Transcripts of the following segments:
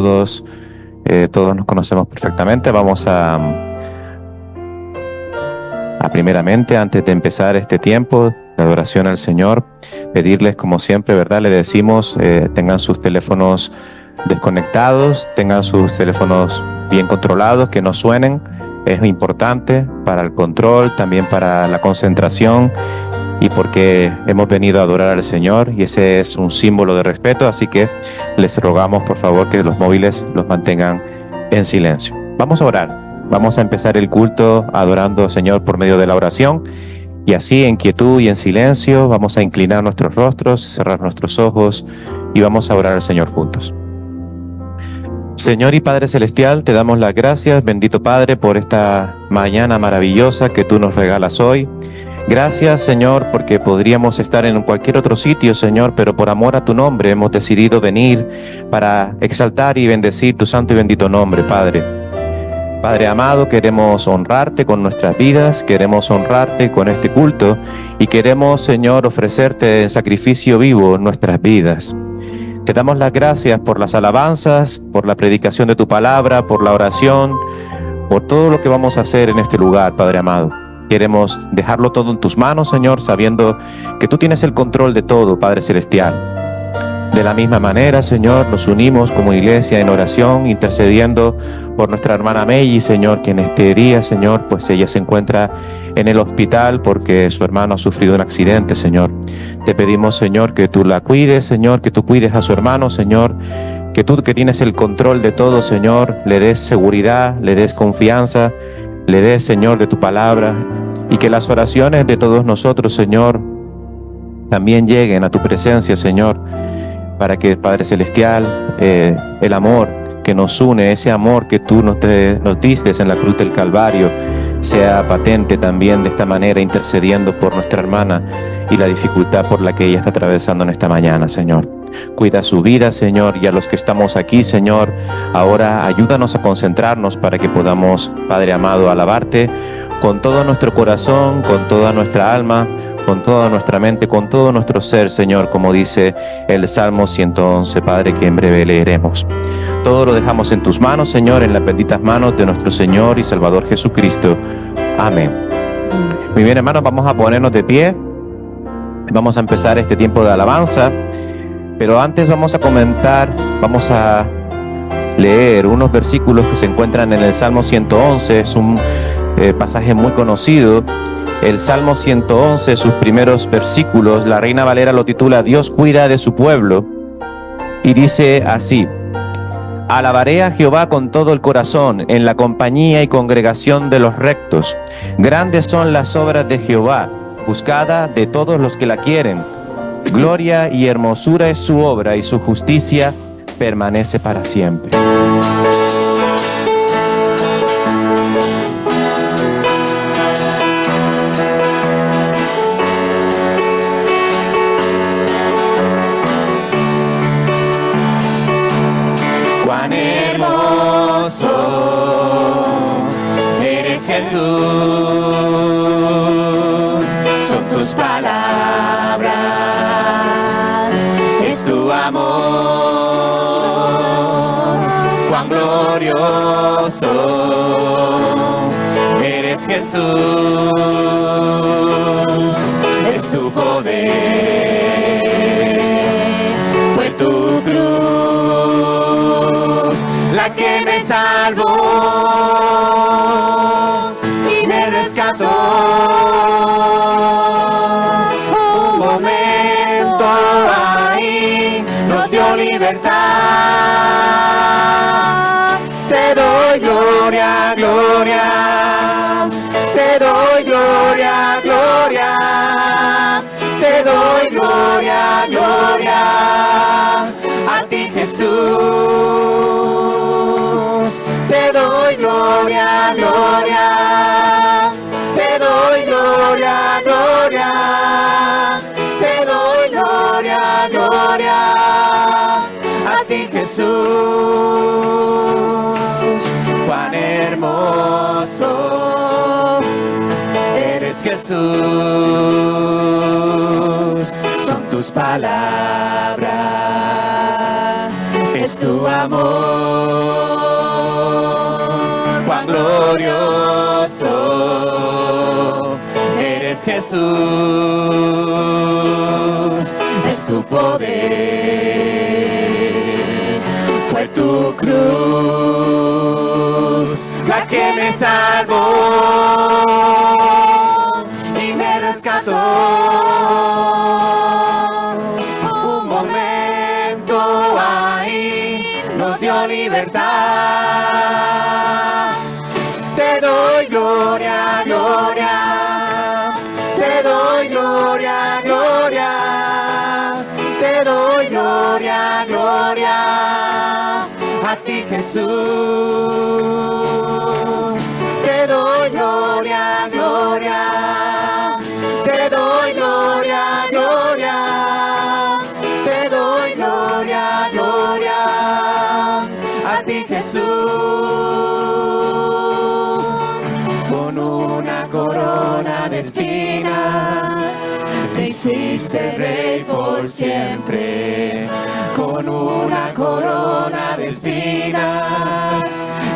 todos nos conocemos perfectamente. Vamos a primeramente, antes de empezar este tiempo de adoración al Señor, pedirles, como siempre, ¿verdad? Le decimos, tengan sus teléfonos desconectados, tengan sus teléfonos bien controlados, que no suenen. Es importante para el control, también para la concentración y porque hemos venido a adorar al Señor y ese es un símbolo de respeto, así que les rogamos por favor que los móviles los mantengan en silencio. Vamos a orar, vamos a empezar el culto adorando al Señor por medio de la oración y así en quietud y en silencio vamos a inclinar nuestros rostros, cerrar nuestros ojos y vamos a orar al Señor juntos. Señor y Padre Celestial, te damos las gracias, bendito Padre, por esta mañana maravillosa que tú nos regalas hoy. Gracias, Señor, porque podríamos estar en cualquier otro sitio, Señor, pero por amor a tu nombre hemos decidido venir para exaltar y bendecir tu santo y bendito nombre, Padre. Padre amado, queremos honrarte con nuestras vidas, queremos honrarte con este culto y queremos, Señor, ofrecerte en sacrificio vivo nuestras vidas. Te damos las gracias por las alabanzas, por la predicación de tu palabra, por la oración, por todo lo que vamos a hacer en este lugar, Padre amado. Queremos dejarlo todo en tus manos, Señor, sabiendo que tú tienes el control de todo, Padre Celestial. De la misma manera, Señor, nos unimos como iglesia en oración, intercediendo por nuestra hermana Meiji, Señor, que en este día, Señor, pues ella se encuentra en el hospital porque su hermano ha sufrido un accidente, Señor. Te pedimos, Señor, que tú la cuides, Señor, que tú cuides a su hermano, Señor, que tú que tienes el control de todo, Señor, le des seguridad, le des confianza, le des, Señor, de tu palabra y que las oraciones de todos nosotros, Señor, también lleguen a tu presencia, Señor, para que, Padre Celestial, el amor que nos une, ese amor que tú nos diste en la cruz del Calvario, sea patente también de esta manera, intercediendo por nuestra hermana y la dificultad por la que ella está atravesando en esta mañana, Señor. Cuida su vida, Señor, y a los que estamos aquí, Señor, ahora ayúdanos a concentrarnos para que podamos, Padre amado, alabarte con todo nuestro corazón, con toda nuestra alma, con toda nuestra mente, con todo nuestro ser, Señor, como dice el Salmo 111, Padre, que en breve leeremos. Todo lo dejamos en tus manos, Señor, en las benditas manos de nuestro Señor y Salvador Jesucristo. Amén. Muy bien, hermanos, vamos a ponernos de pie. Vamos a empezar este tiempo de alabanza, pero antes vamos a leer unos versículos que se encuentran en el Salmo 111. Es un pasaje muy conocido. El Salmo 111, sus primeros versículos, la Reina Valera lo titula Dios cuida de su pueblo y dice así: Alabaré a Jehová con todo el corazón, en la compañía y congregación de los rectos. Grandes son las obras de Jehová, buscada de todos los que la quieren. Gloria y hermosura es su obra y su justicia permanece para siempre. Cuán hermoso eres, Jesús, son tus palabras, es tu amor. Cuán glorioso eres, Jesús, es tu poder, fue tu cruz la que me salvó y me rescató. Un momento ahí nos dio libertad. Te doy gloria, gloria. Te doy gloria, gloria. Te doy gloria, gloria. A ti, Jesús. Te doy gloria, gloria. Te doy gloria, gloria. Te doy gloria, gloria. A ti, Jesús. Cuán hermoso eres, Jesús. Son tus palabras, es tu amor, cuán glorioso eres Jesús, es tu poder, fue tu cruz la que me salvó y me rescató. Un momento ahí nos dio libertad. Te doy gloria, gloria. Te doy gloria, gloria. Te doy gloria, gloria. A ti, Jesús. Te doy gloria, gloria. Te doy gloria, gloria. Te doy gloria, gloria. A ti, Jesús. Con una corona de espinas te hiciste rey por siempre. Con una corona de espinas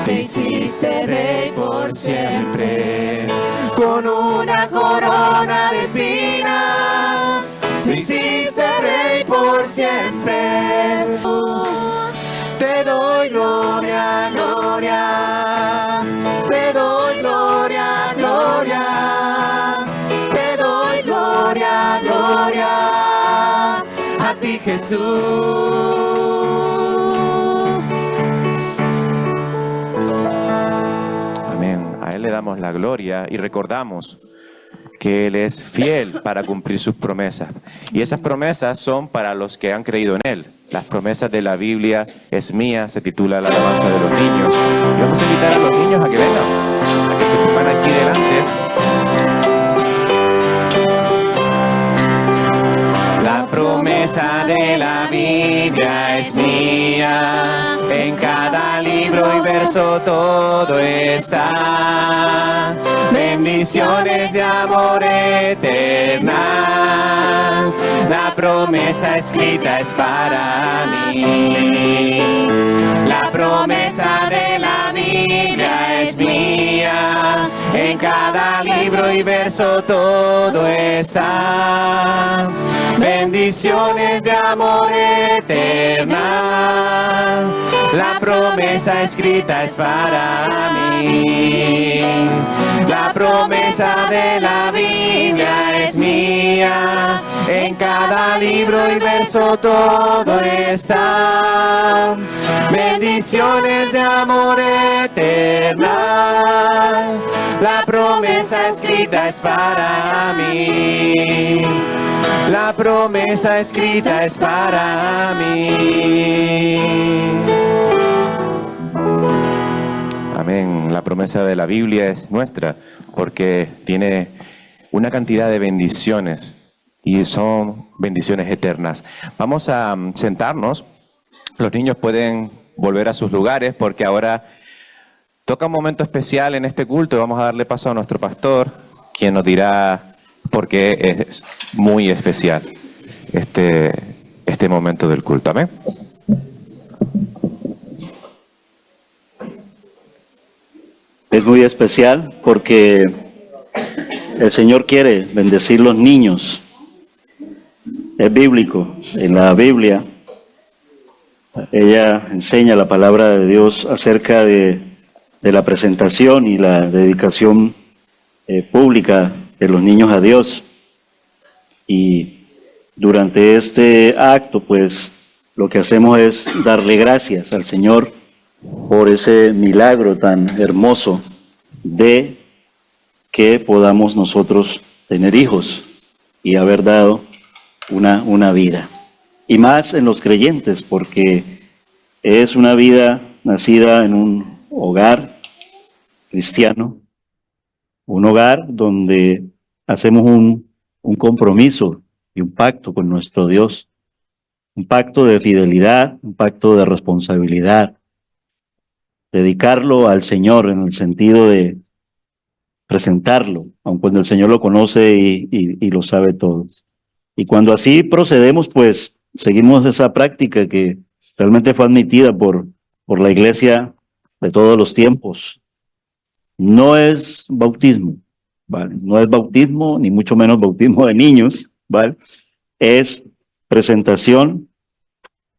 te hiciste rey por siempre. Con una corona de espinas te hiciste rey por siempre. Te doy gloria, gloria. Te doy gloria, gloria. Te doy gloria, gloria. A ti, Jesús. Amén. A Él le damos la gloria y recordamos que Él es fiel para cumplir sus promesas. Y esas promesas son para los que han creído en Él. Las promesas de la Biblia es mía, se titula La alabanza de los niños. Y vamos a invitar a los niños a que vengan, a que se pongan aquí delante. La promesa de la Biblia es mía, en cada libro y verso todo está. Bendiciones de amor eterna, la promesa escrita es para mí. La promesa de la Biblia es mía, en cada libro y verso todo está. Bendiciones de amor eterna, la promesa escrita es para mí. La promesa de la Biblia es mía, en cada libro y verso todo está. Bendiciones de amor eterna, la promesa escrita es para mí. La promesa escrita es para mí. Amén. La promesa de la Biblia es nuestra porque tiene una cantidad de bendiciones y son bendiciones eternas. Vamos a sentarnos. Los niños pueden volver a sus lugares porque ahora toca un momento especial en este culto y vamos a darle paso a nuestro pastor, quien nos dirá por qué es muy especial este momento del culto. Amén. Es muy especial porque el Señor quiere bendecir los niños. Es bíblico. En la Biblia, ella enseña la palabra de Dios acerca de la presentación y la dedicación pública de los niños a Dios. Y durante este acto, pues, lo que hacemos es darle gracias al Señor por ese milagro tan hermoso de que podamos nosotros tener hijos y haber dado una vida. Y más en los creyentes, porque es una vida nacida en un hogar cristiano, un hogar donde hacemos un compromiso y un pacto con nuestro Dios, un pacto de fidelidad, un pacto de responsabilidad, dedicarlo al Señor en el sentido de presentarlo, aun cuando el Señor lo conoce y lo sabe todo. Y cuando así procedemos, pues seguimos esa práctica que realmente fue admitida por la iglesia de todos los tiempos. No es bautismo, ¿vale? No es bautismo, ni mucho menos bautismo de niños, ¿vale? Es presentación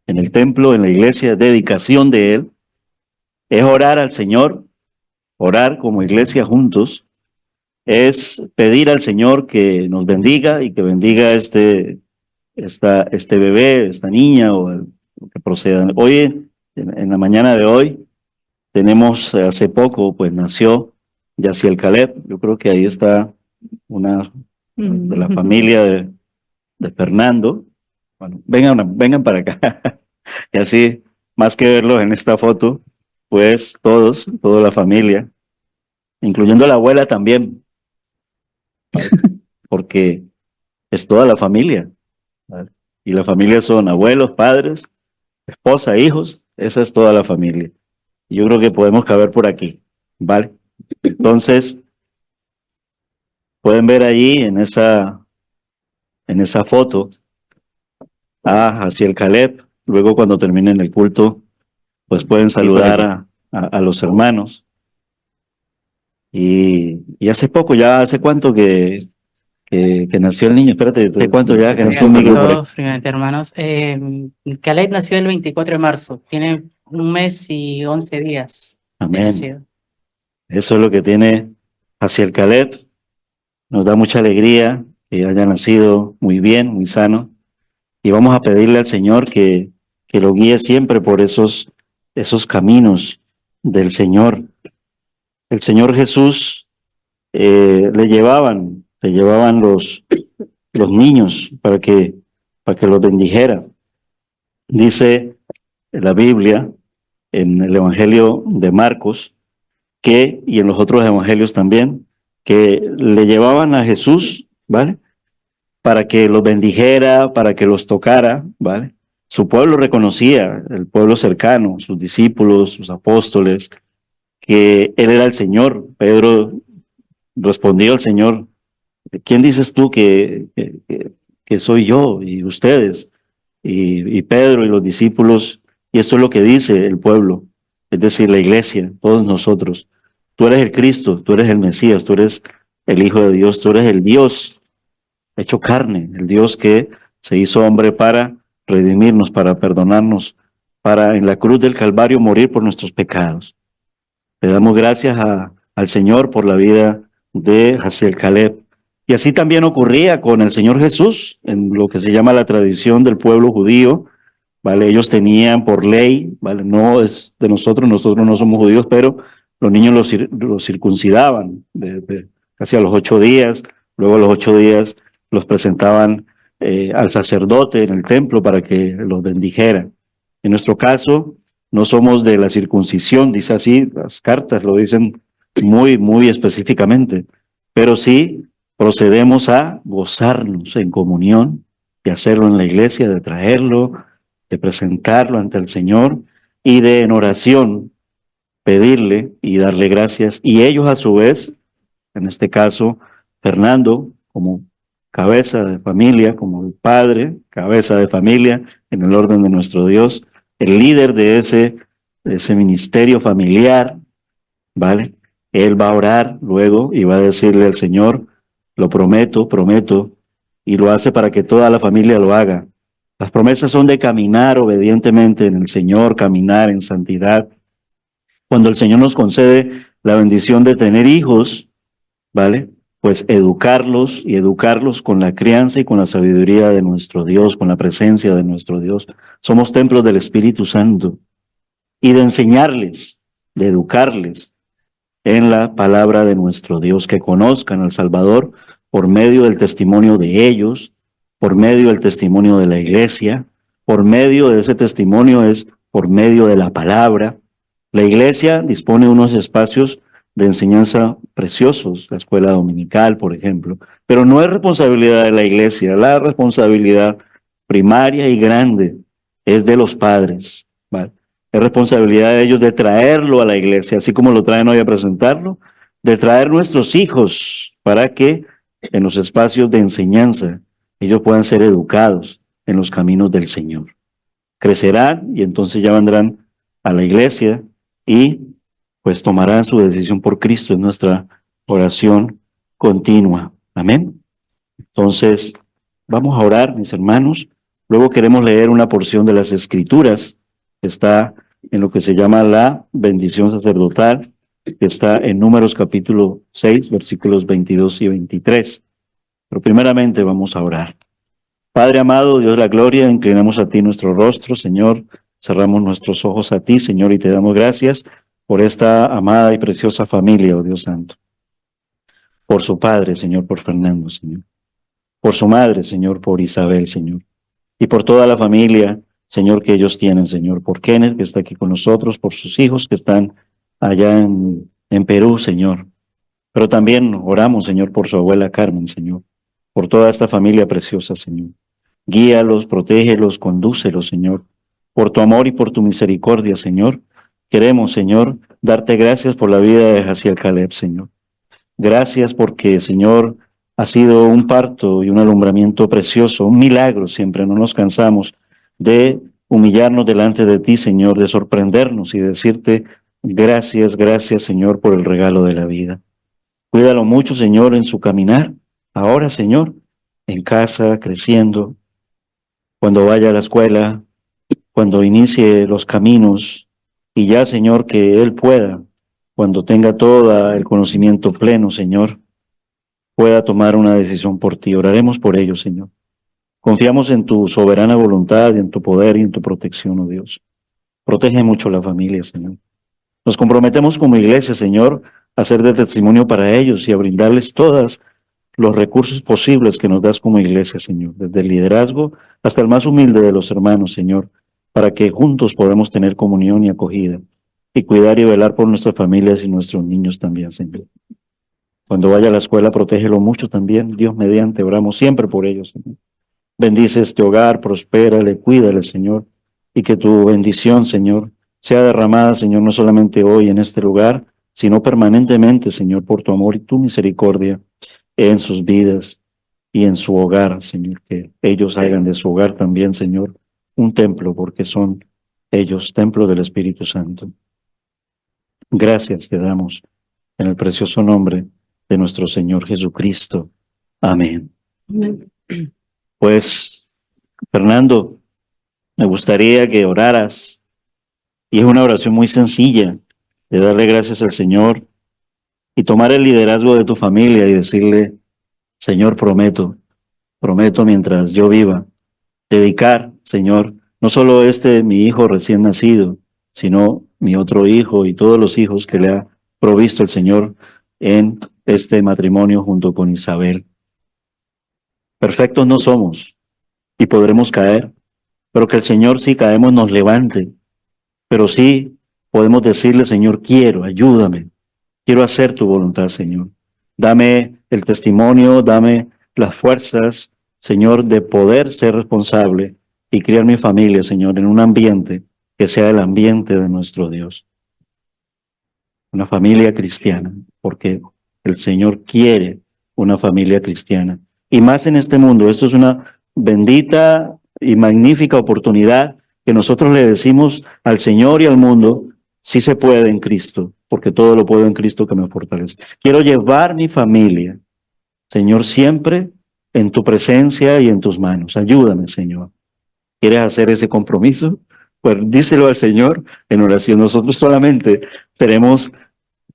en el templo, en la iglesia, dedicación de Él. Es orar al Señor, orar como iglesia juntos. Es pedir al Señor que nos bendiga y que bendiga este bebé, esta niña o lo que proceda. Hoy, en la mañana de hoy, tenemos, hace poco, pues nació Yaciel Caleb. Yo creo que ahí está una de la familia de Fernando. Bueno, vengan para acá. Y así, más que verlos en esta foto, pues toda la familia, incluyendo la abuela también, ¿vale? Porque es toda la familia, ¿vale? Y la familia son abuelos, padres, esposa, hijos, esa es toda la familia. Y yo creo que podemos caber por aquí, ¿vale? Entonces, pueden ver allí en esa foto a Jaciel Caleb. Luego, cuando terminen el culto, pues pueden saludar a los hermanos. Y hace poco, ya hace cuánto que nació el niño. Espérate, ¿hace cuánto ya que nació un niño? Primeramente, hermanos. Caleb nació el 24 de marzo. Tiene 1 mes y 11 días. Amén. Eso es lo que tiene Jaciel Caleb. Nos da mucha alegría que haya nacido muy bien, muy sano. Y vamos a pedirle al Señor que lo guíe siempre por esos caminos del Señor. El Señor Jesús le llevaban los niños para que los bendijera. Dice la Biblia en el Evangelio de Marcos y en los otros evangelios también, que le llevaban a Jesús, ¿vale? Para que los bendijera, para que los tocara, ¿vale? Su pueblo reconocía, el pueblo cercano, sus discípulos, sus apóstoles, que Él era el Señor. Pedro respondió al Señor: ¿quién dices tú que soy yo y ustedes? Y Pedro y los discípulos, y esto es lo que dice el pueblo, es decir, la iglesia, todos nosotros: tú eres el Cristo, tú eres el Mesías, tú eres el Hijo de Dios, tú eres el Dios hecho carne, el Dios que se hizo hombre para redimirnos, para perdonarnos, para en la cruz del Calvario morir por nuestros pecados. Le damos gracias al Señor por la vida de Jaciel Caleb. Y así también ocurría con el Señor Jesús, en lo que se llama la tradición del pueblo judío, ¿vale? Ellos tenían por ley, ¿vale? No es de nosotros no somos judíos, pero los niños los circuncidaban casi a los 8 días, luego a los 8 días los presentaban al sacerdote en el templo para que los bendijera. En nuestro caso, no somos de la circuncisión, dice así, las cartas lo dicen muy, muy específicamente, pero sí procedemos a gozarnos en comunión y hacerlo en la iglesia, de traerlo, de presentarlo ante el Señor y de en oración pedirle y darle gracias. Y ellos a su vez, en este caso, Fernando, como cabeza de familia, como el padre, cabeza de familia, en el orden de nuestro Dios, el líder de ese ministerio familiar, ¿vale? Él va a orar luego y va a decirle al Señor: lo prometo, y lo hace para que toda la familia lo haga. Las promesas son de caminar obedientemente en el Señor, caminar en santidad. Cuando el Señor nos concede la bendición de tener hijos, ¿vale? Pues educarlos con la crianza y con la sabiduría de nuestro Dios, con la presencia de nuestro Dios. Somos templos del Espíritu Santo. Y de enseñarles, de educarles en la palabra de nuestro Dios, que conozcan al Salvador por medio del testimonio de ellos, por medio del testimonio de la iglesia, por medio de ese testimonio es por medio de la palabra. La iglesia dispone de unos espacios de enseñanza preciosos, la escuela dominical, por ejemplo, pero no es responsabilidad de la iglesia, la responsabilidad primaria y grande es de los padres, ¿vale? Es responsabilidad de ellos de traerlo a la iglesia, así como lo traen hoy a presentarlo, de traer nuestros hijos para que en los espacios de enseñanza ellos puedan ser educados en los caminos del Señor. crecerán y entonces ya vendrán a la iglesia y pues tomarán su decisión por Cristo. Es nuestra oración continua. Amén. Entonces, vamos a orar, mis hermanos. Luego queremos leer una porción de las Escrituras que está en lo que se llama la bendición sacerdotal, que está en Números capítulo 6, versículos 22 y 23. Pero primeramente vamos a orar. Padre amado, Dios de la gloria, inclinamos a ti nuestro rostro, Señor. Cerramos nuestros ojos a ti, Señor, y te damos gracias por esta amada y preciosa familia, oh Dios Santo. Por su padre, Señor, por Fernando, Señor. Por su madre, Señor, por Isabel, Señor. Y por toda la familia, Señor, que ellos tienen, Señor. Por Kenneth, que está aquí con nosotros, por sus hijos que están allá en Perú, Señor. Pero también oramos, Señor, por su abuela Carmen, Señor. Por toda esta familia preciosa, Señor. Guíalos, protégelos, condúcelos, Señor. Por tu amor y por tu misericordia, Señor. Queremos, Señor, darte gracias por la vida de Jaciel Caleb, Señor. Gracias porque, Señor, ha sido un parto y un alumbramiento precioso, un milagro siempre. No nos cansamos de humillarnos delante de ti, Señor, de sorprendernos y decirte gracias, gracias, Señor, por el regalo de la vida. Cuídalo mucho, Señor, en su caminar. Ahora, Señor, en casa, creciendo, cuando vaya a la escuela, cuando inicie los caminos, y ya, Señor, que Él pueda, cuando tenga todo el conocimiento pleno, Señor, pueda tomar una decisión por ti. Oraremos por ello, Señor. Confiamos en tu soberana voluntad, en tu poder y en tu protección, oh Dios. Protege mucho la familia, Señor. Nos comprometemos como iglesia, Señor, a ser de testimonio para ellos y a brindarles todos los recursos posibles que nos das como iglesia, Señor, desde el liderazgo hasta el más humilde de los hermanos, Señor, para que juntos podamos tener comunión y acogida y cuidar y velar por nuestras familias y nuestros niños también, Señor. Cuando vaya a la escuela, protégelo mucho también, Dios mediante, oramos siempre por ellos, Señor. Bendice este hogar, prospérale, cuídale, Señor, y que tu bendición, Señor, sea derramada, Señor, no solamente hoy en este lugar, sino permanentemente, Señor, por tu amor y tu misericordia en sus vidas y en su hogar, Señor, que ellos hagan de su hogar también, Señor, un templo, porque son ellos templo del Espíritu Santo. Gracias te damos en el precioso nombre de nuestro Señor Jesucristo. Amén. Amén. Pues, Fernando, me gustaría que oraras, y es una oración muy sencilla, de darle gracias al Señor y tomar el liderazgo de tu familia y decirle, Señor, prometo mientras yo viva, dedicar, Señor, no solo mi hijo recién nacido, sino mi otro hijo y todos los hijos que le ha provisto el Señor en este matrimonio junto con Isabel. Perfectos no somos y podremos caer, pero que el Señor, si caemos, nos levante. Pero sí podemos decirle, Señor, ayúdame, quiero hacer tu voluntad, Señor. Dame el testimonio, dame las fuerzas, Señor, de poder ser responsable y criar mi familia, Señor, en un ambiente que sea el ambiente de nuestro Dios. Una familia cristiana, porque el Señor quiere una familia cristiana. Y más en este mundo, esto es una bendita y magnífica oportunidad que nosotros le decimos al Señor y al mundo, sí se puede en Cristo, porque todo lo puedo en Cristo que me fortalece. Quiero llevar mi familia, Señor, siempre en tu presencia y en tus manos. Ayúdame, Señor. ¿Quieres hacer ese compromiso? Pues díselo al Señor en oración. Nosotros solamente seremos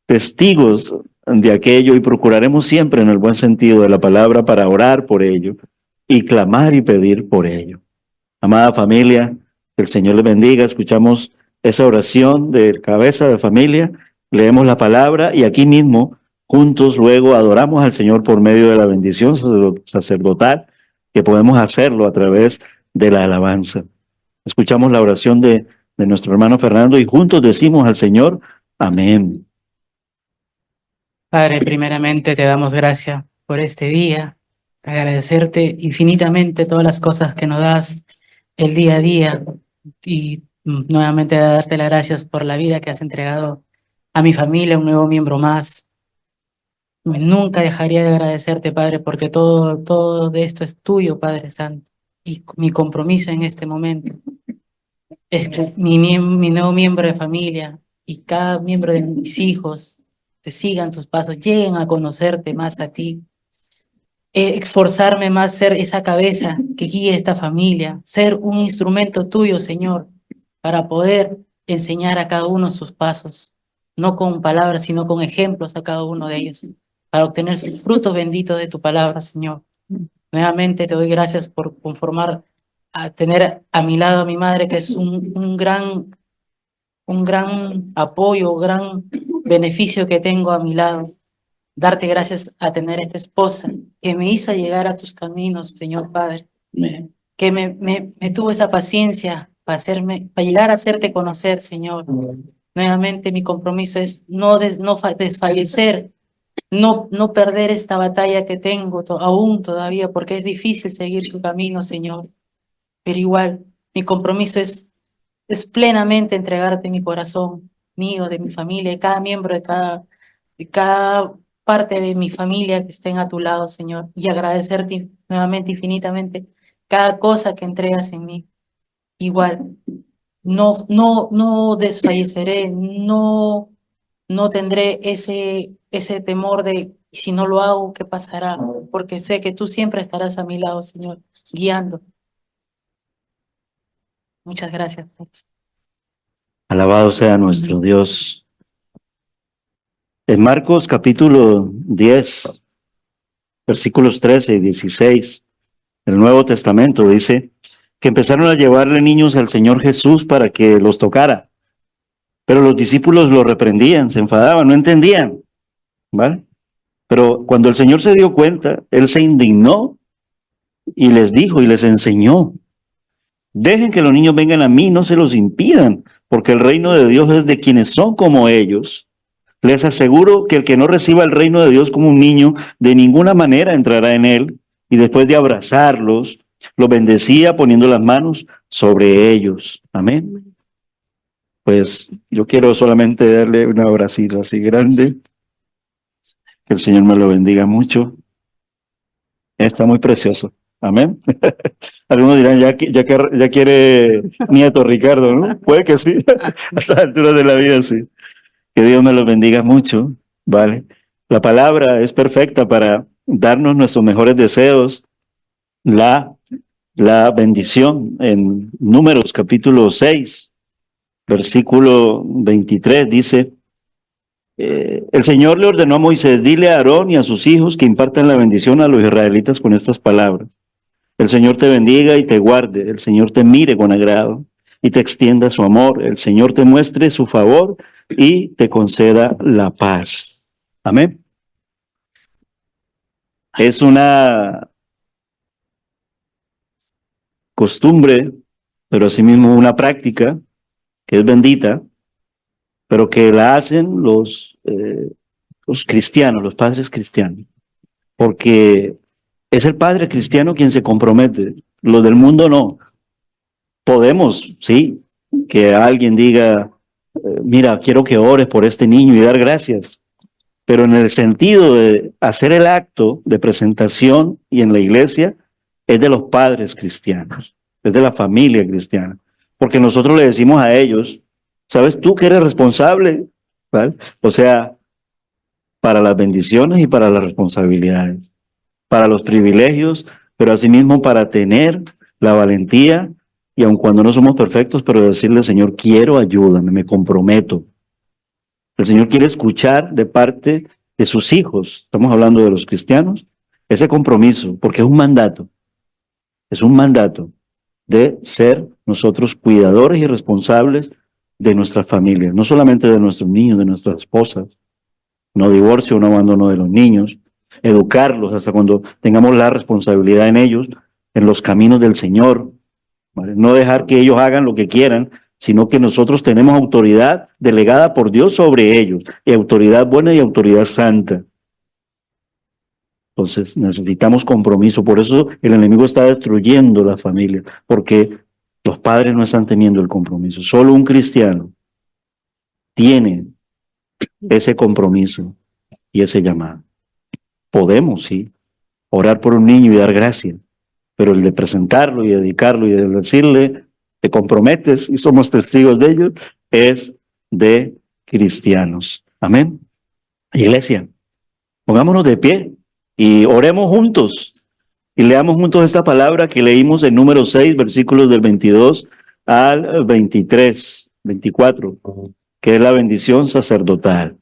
testigos de aquello y procuraremos siempre en el buen sentido de la palabra para orar por ello y clamar y pedir por ello. Amada familia, que el Señor les bendiga. Escuchamos esa oración de cabeza de familia, leemos la palabra y aquí mismo juntos luego adoramos al Señor por medio de la bendición sacerdotal, que podemos hacerlo a través de la alabanza. Escuchamos la oración de nuestro hermano Fernando y juntos decimos al Señor, amén. Padre, primeramente te damos gracias por este día, agradecerte infinitamente todas las cosas que nos das el día a día y nuevamente darte las gracias por la vida que has entregado a mi familia, un nuevo miembro más. Nunca dejaría de agradecerte, Padre, porque todo de esto es tuyo, Padre Santo, y mi compromiso en este momento es que mi nuevo miembro de familia y cada miembro de mis hijos te sigan tus pasos, lleguen a conocerte más a ti. Esforzarme más, ser esa cabeza que guíe esta familia, ser un instrumento tuyo, Señor, para poder enseñar a cada uno sus pasos, no con palabras, sino con ejemplos a cada uno de ellos, para obtener sus frutos benditos de tu palabra, Señor. Nuevamente te doy gracias por conformar a tener a mi lado a mi madre, que es un gran apoyo, un gran beneficio que tengo a mi lado. Darte gracias a tener esta esposa que me hizo llegar a tus caminos, Señor Padre, que me tuvo esa paciencia para llegar a hacerte conocer, Señor. Nuevamente mi compromiso es no desfallecer, no perder esta batalla que tengo aún todavía, porque es difícil seguir tu camino, Señor. Pero igual, mi compromiso es plenamente entregarte mi corazón, mío, de mi familia, de cada miembro, de cada parte de mi familia que estén a tu lado, Señor, y agradecerte nuevamente infinitamente cada cosa que entregas en mí. Igual, no desfalleceré, no tendré ese temor de si no lo hago, ¿qué pasará? Porque sé que tú siempre estarás a mi lado, Señor, guiando. Muchas gracias. Alabado sea nuestro Dios. En Marcos capítulo 10, versículos 13 y 16, el Nuevo Testamento dice que empezaron a llevarle niños al Señor Jesús para que los tocara, pero los discípulos lo reprendían, se enfadaban, no entendían, ¿vale? Pero cuando el Señor se dio cuenta, Él se indignó y les dijo y les enseñó: dejen que los niños vengan a mí, no se los impidan, porque el reino de Dios es de quienes son como ellos. Les aseguro que el que no reciba el reino de Dios como un niño, de ninguna manera entrará en él. Y después de abrazarlos, los bendecía poniendo las manos sobre ellos. Amén. Pues yo quiero solamente darle un abracito así grande. Que el Señor me lo bendiga mucho. Está muy precioso. Amén. Algunos dirán, ya quiere nieto Ricardo, ¿no? Puede que sí. A estas alturas de la vida, sí. Que Dios me los bendiga mucho, ¿vale? La palabra es perfecta para darnos nuestros mejores deseos. La bendición en Números capítulo 6, versículo 23 dice: el Señor le ordenó a Moisés: dile a Aarón y a sus hijos que impartan la bendición a los israelitas con estas palabras. El Señor te bendiga y te guarde, el Señor te mire con agrado y te extienda su amor, el Señor te muestre su favor y te conceda la paz. Amén. Es una costumbre, pero asimismo una práctica que es bendita, pero que la hacen los cristianos, los padres cristianos, porque es el padre cristiano quien se compromete, los del mundo no. Podemos, sí, que alguien diga, mira, quiero que ores por este niño y dar gracias, pero en el sentido de hacer el acto de presentación y en la iglesia, es de los padres cristianos, es de la familia cristiana, porque nosotros le decimos a ellos: ¿sabes tú que eres responsable? ¿Vale? O sea, para las bendiciones y para las responsabilidades, para los privilegios, pero asimismo para tener la valentía, y aun cuando no somos perfectos, pero decirle: Señor, quiero, ayúdame, me comprometo. El Señor quiere escuchar de parte de sus hijos, estamos hablando de los cristianos, ese compromiso, porque es un mandato de ser nosotros cuidadores y responsables de nuestra familia, no solamente de nuestros niños, de nuestras esposas, no divorcio, no abandono de los niños, educarlos hasta cuando tengamos la responsabilidad en ellos, en los caminos del Señor, ¿vale? No dejar que ellos hagan lo que quieran, sino que nosotros tenemos autoridad delegada por Dios sobre ellos, y autoridad buena y autoridad santa. Entonces necesitamos compromiso, por eso el enemigo está destruyendo la familia, porque los padres no están teniendo el compromiso. Solo un cristiano tiene ese compromiso y ese llamado. Podemos, sí, orar por un niño y dar gracias, pero el de presentarlo y dedicarlo y de decirle: te comprometes y somos testigos de ello, es de cristianos. Amén. Iglesia, pongámonos de pie y oremos juntos y leamos juntos esta palabra que leímos en Números 6, versículos del 22 al 23, 24, que es la bendición sacerdotal.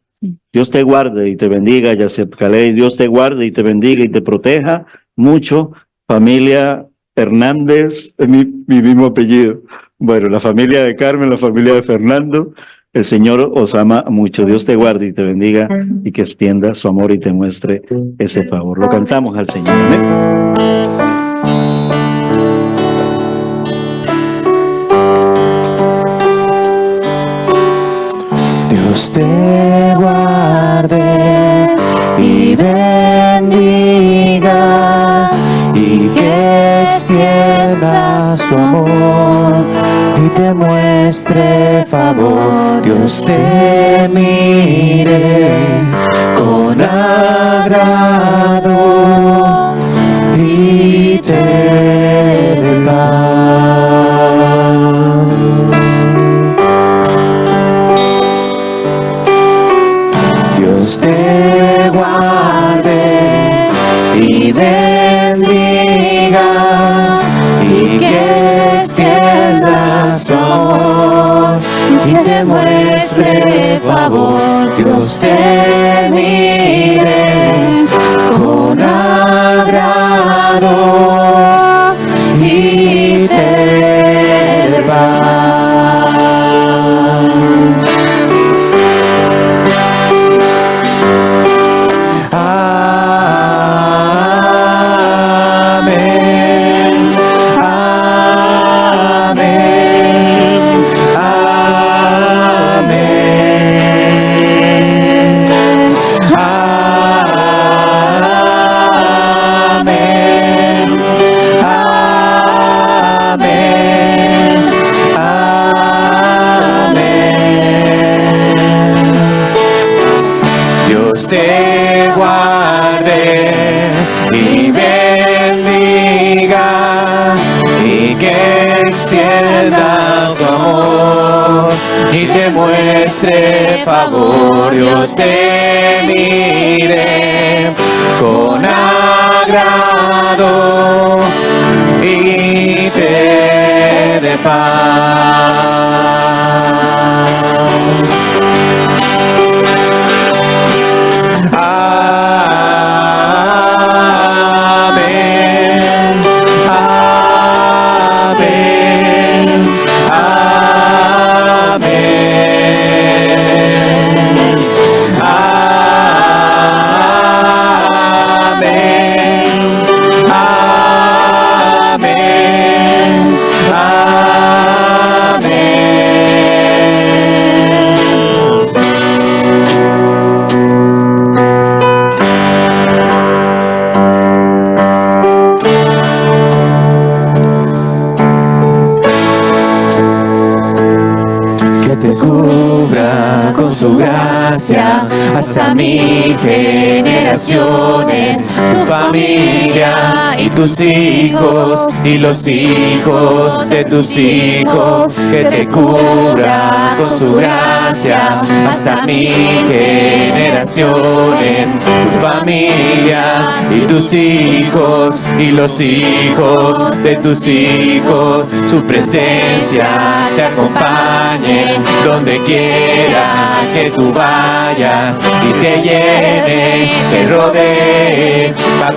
Dios te guarde y te bendiga, Yasep Caley. Dios te guarde y te bendiga y te proteja mucho, familia Hernández, es mi mismo apellido. Bueno, la familia de Carmen, la familia de Fernando, el Señor os ama mucho. Dios te guarde y te bendiga y que extienda su amor y te muestre ese favor. Lo cantamos al Señor. Amén. Dios te guarde y bendiga y que extienda su amor y te muestre favor. Dios te mire con agrado y te dé paz. Dios te guarde y bendiga y que extienda su amor y te muestre favor. Dios te mire con agrado y te dé paz. Te guarde y bendiga y que extienda su amor y te muestre favor. Dios te mire con agrado y te dé paz. Su gracia hasta mil generaciones, tu familia y tus hijos y los hijos de tus hijos, que te cubra con su gracia hasta mil generaciones, tu familia y tus hijos y los hijos de tus hijos, su presencia te acompañe donde quiera que tú vayas y te llene, te rodee, va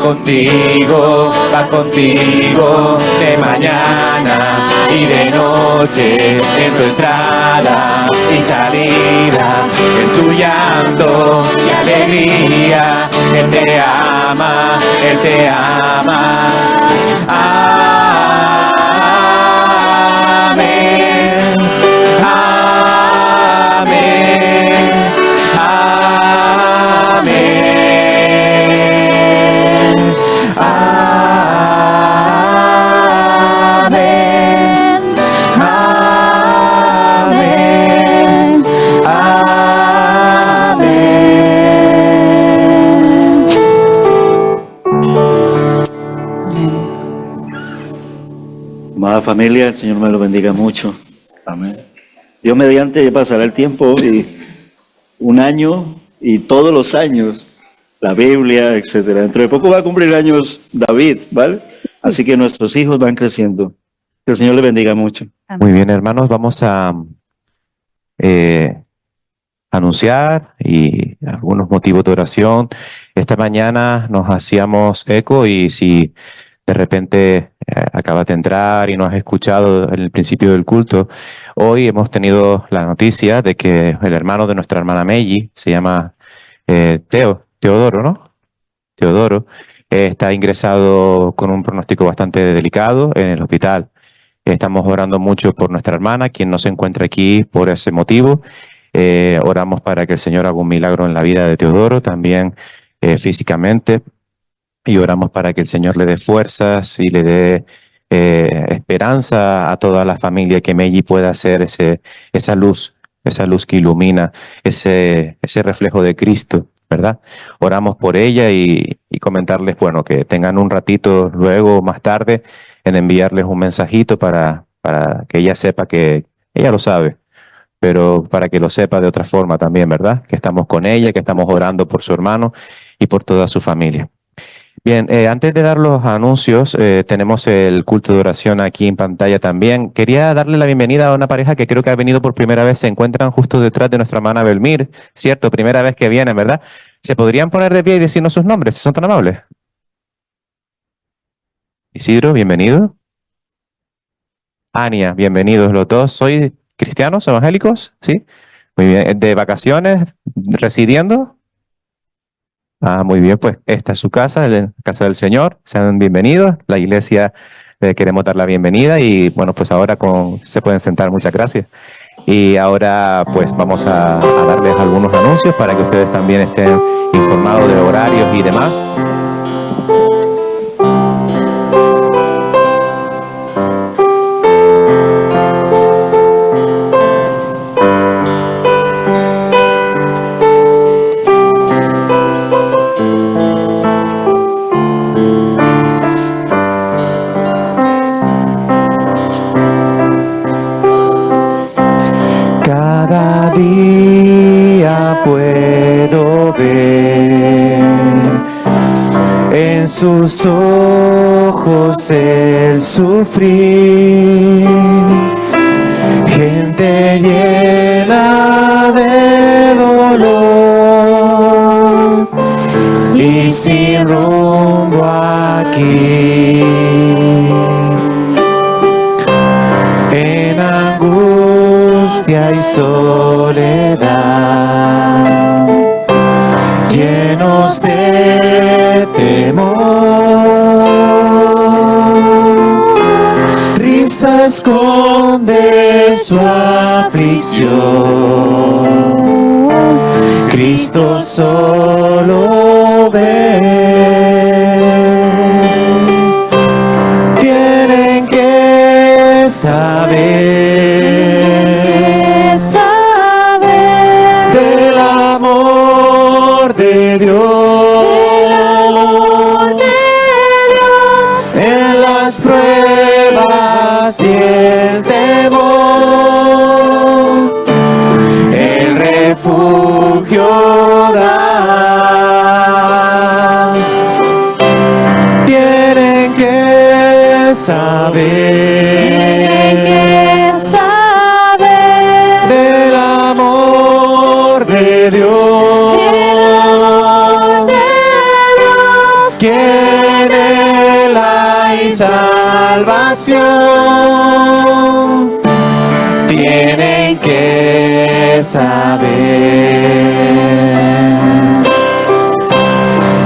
contigo de mañana y de noche, en tu entrada y salida, en tu llanto y alegría, Él te ama, Él te ama. Amén. Amada familia, el Señor me lo bendiga mucho. Amén. Dios mediante pasará el tiempo y un año y todos los años, la Biblia, etcétera. Dentro de poco va a cumplir años David, ¿vale? Así que nuestros hijos van creciendo. Que el Señor le bendiga mucho. Muy bien, hermanos, vamos a anunciar y algunos motivos de oración. Esta mañana nos hacíamos eco y si de repente acabas de entrar y no has escuchado en el principio del culto, hoy hemos tenido la noticia de que el hermano de nuestra hermana Meiji, se llama Teodoro, ¿no? Teodoro, está ingresado con un pronóstico bastante delicado en el hospital. Estamos orando mucho por nuestra hermana, quien no se encuentra aquí por ese motivo. Oramos para que el Señor haga un milagro en la vida de Teodoro, también físicamente, y oramos para que el Señor le dé fuerzas y le dé esperanza a toda la familia, que Meiji pueda ser esa luz que ilumina, ese reflejo de Cristo, ¿verdad? Oramos por ella y comentarles, bueno, que tengan un ratito luego, más tarde, en enviarles un mensajito para que ella sepa que ella lo sabe, pero para que lo sepa de otra forma también, ¿verdad? Que estamos con ella, que estamos orando por su hermano y por toda su familia. Bien, antes de dar los anuncios, tenemos el culto de oración aquí en pantalla también. Quería darle la bienvenida a una pareja que creo que ha venido por primera vez. Se encuentran justo detrás de nuestra hermana Belmir, ¿cierto? Primera vez que vienen, ¿verdad? ¿Se podrían poner de pie y decirnos sus nombres, si son tan amables? Isidro, bienvenido. Ania, bienvenidos los dos. ¿Soy cristianos, evangélicos? ¿Sí? Muy bien. ¿De vacaciones? ¿Residiendo? Ah, muy bien, pues esta es su casa, la casa del Señor. Sean bienvenidos. La iglesia queremos dar la bienvenida y bueno, pues ahora se pueden sentar. Muchas gracias. Y ahora pues vamos a darles algunos anuncios para que ustedes también estén informados de horarios y demás. Cada día puedo ver en sus ojos el sufrir, gente llena de dolor y sin rumbo aquí, en angustia y soledad, llenos de temor. Risa esconde su aflicción, Cristo solo ve. Tienen que saber del amor de Dios, en las pruebas y el temor, el refugio da. Tienen que saber del amor de Dios, quien Él hay salvación. Tienen que saber.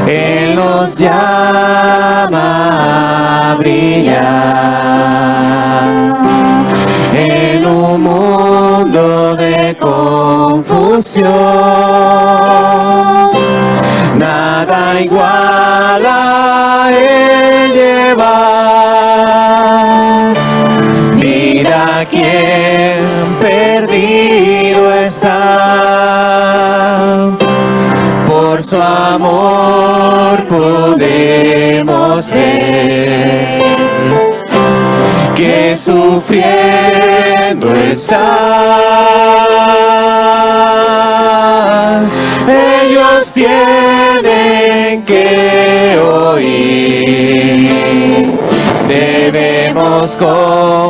Él nos llama a brillar en un mundo de confusión. Nada igual a Él llevar. Mira quién perdido está. Por su amor podemos ver que que sufriendo están, ellos tienen que oír. Debemos compartir.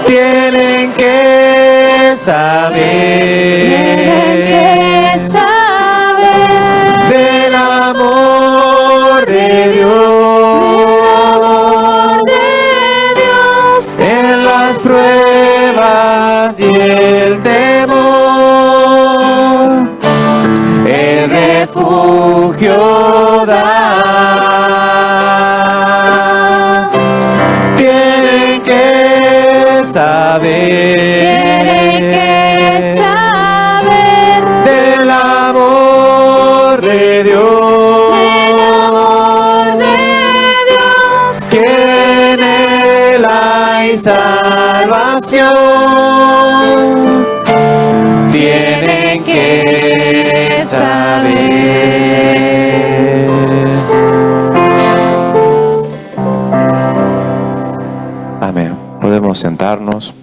Tienen que saber del amor de Dios, en las pruebas y el temor, el refugio da. Tienen que saber del amor de Dios, que en Él hay salvación. Tienen que saber. Amén. Podemos sentarnos.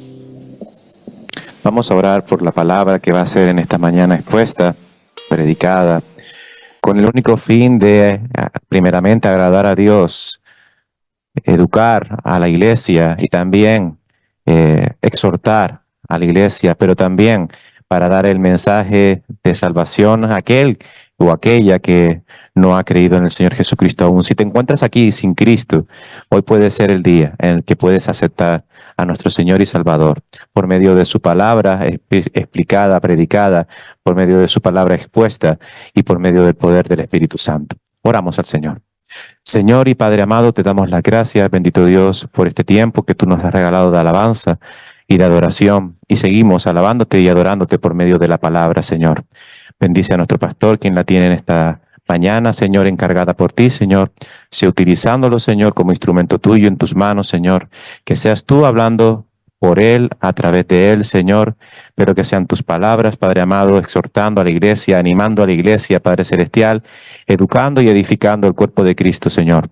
Vamos a orar por la palabra que va a ser en esta mañana expuesta, predicada, con el único fin de, primeramente, agradar a Dios, educar a la iglesia y también exhortar a la iglesia, pero también para dar el mensaje de salvación a aquel o aquella que no ha creído en el Señor Jesucristo aún. Si te encuentras aquí sin Cristo, hoy puede ser el día en el que puedes aceptar a nuestro Señor y Salvador por medio de su palabra explicada, predicada, por medio de su palabra expuesta y por medio del poder del Espíritu Santo. Oramos al Señor. Señor y Padre amado, te damos las gracias, bendito Dios, por este tiempo que tú nos has regalado de alabanza y de adoración, y seguimos alabándote y adorándote por medio de la palabra, Señor. Bendice a nuestro pastor, quien la tiene en esta mañana, Señor, encargada por ti, Señor, sea utilizándolo, Señor, como instrumento tuyo en tus manos, Señor, que seas tú hablando por él, a través de él, Señor, pero que sean tus palabras, Padre amado, exhortando a la iglesia, animando a la iglesia, Padre celestial, educando y edificando el cuerpo de Cristo, Señor.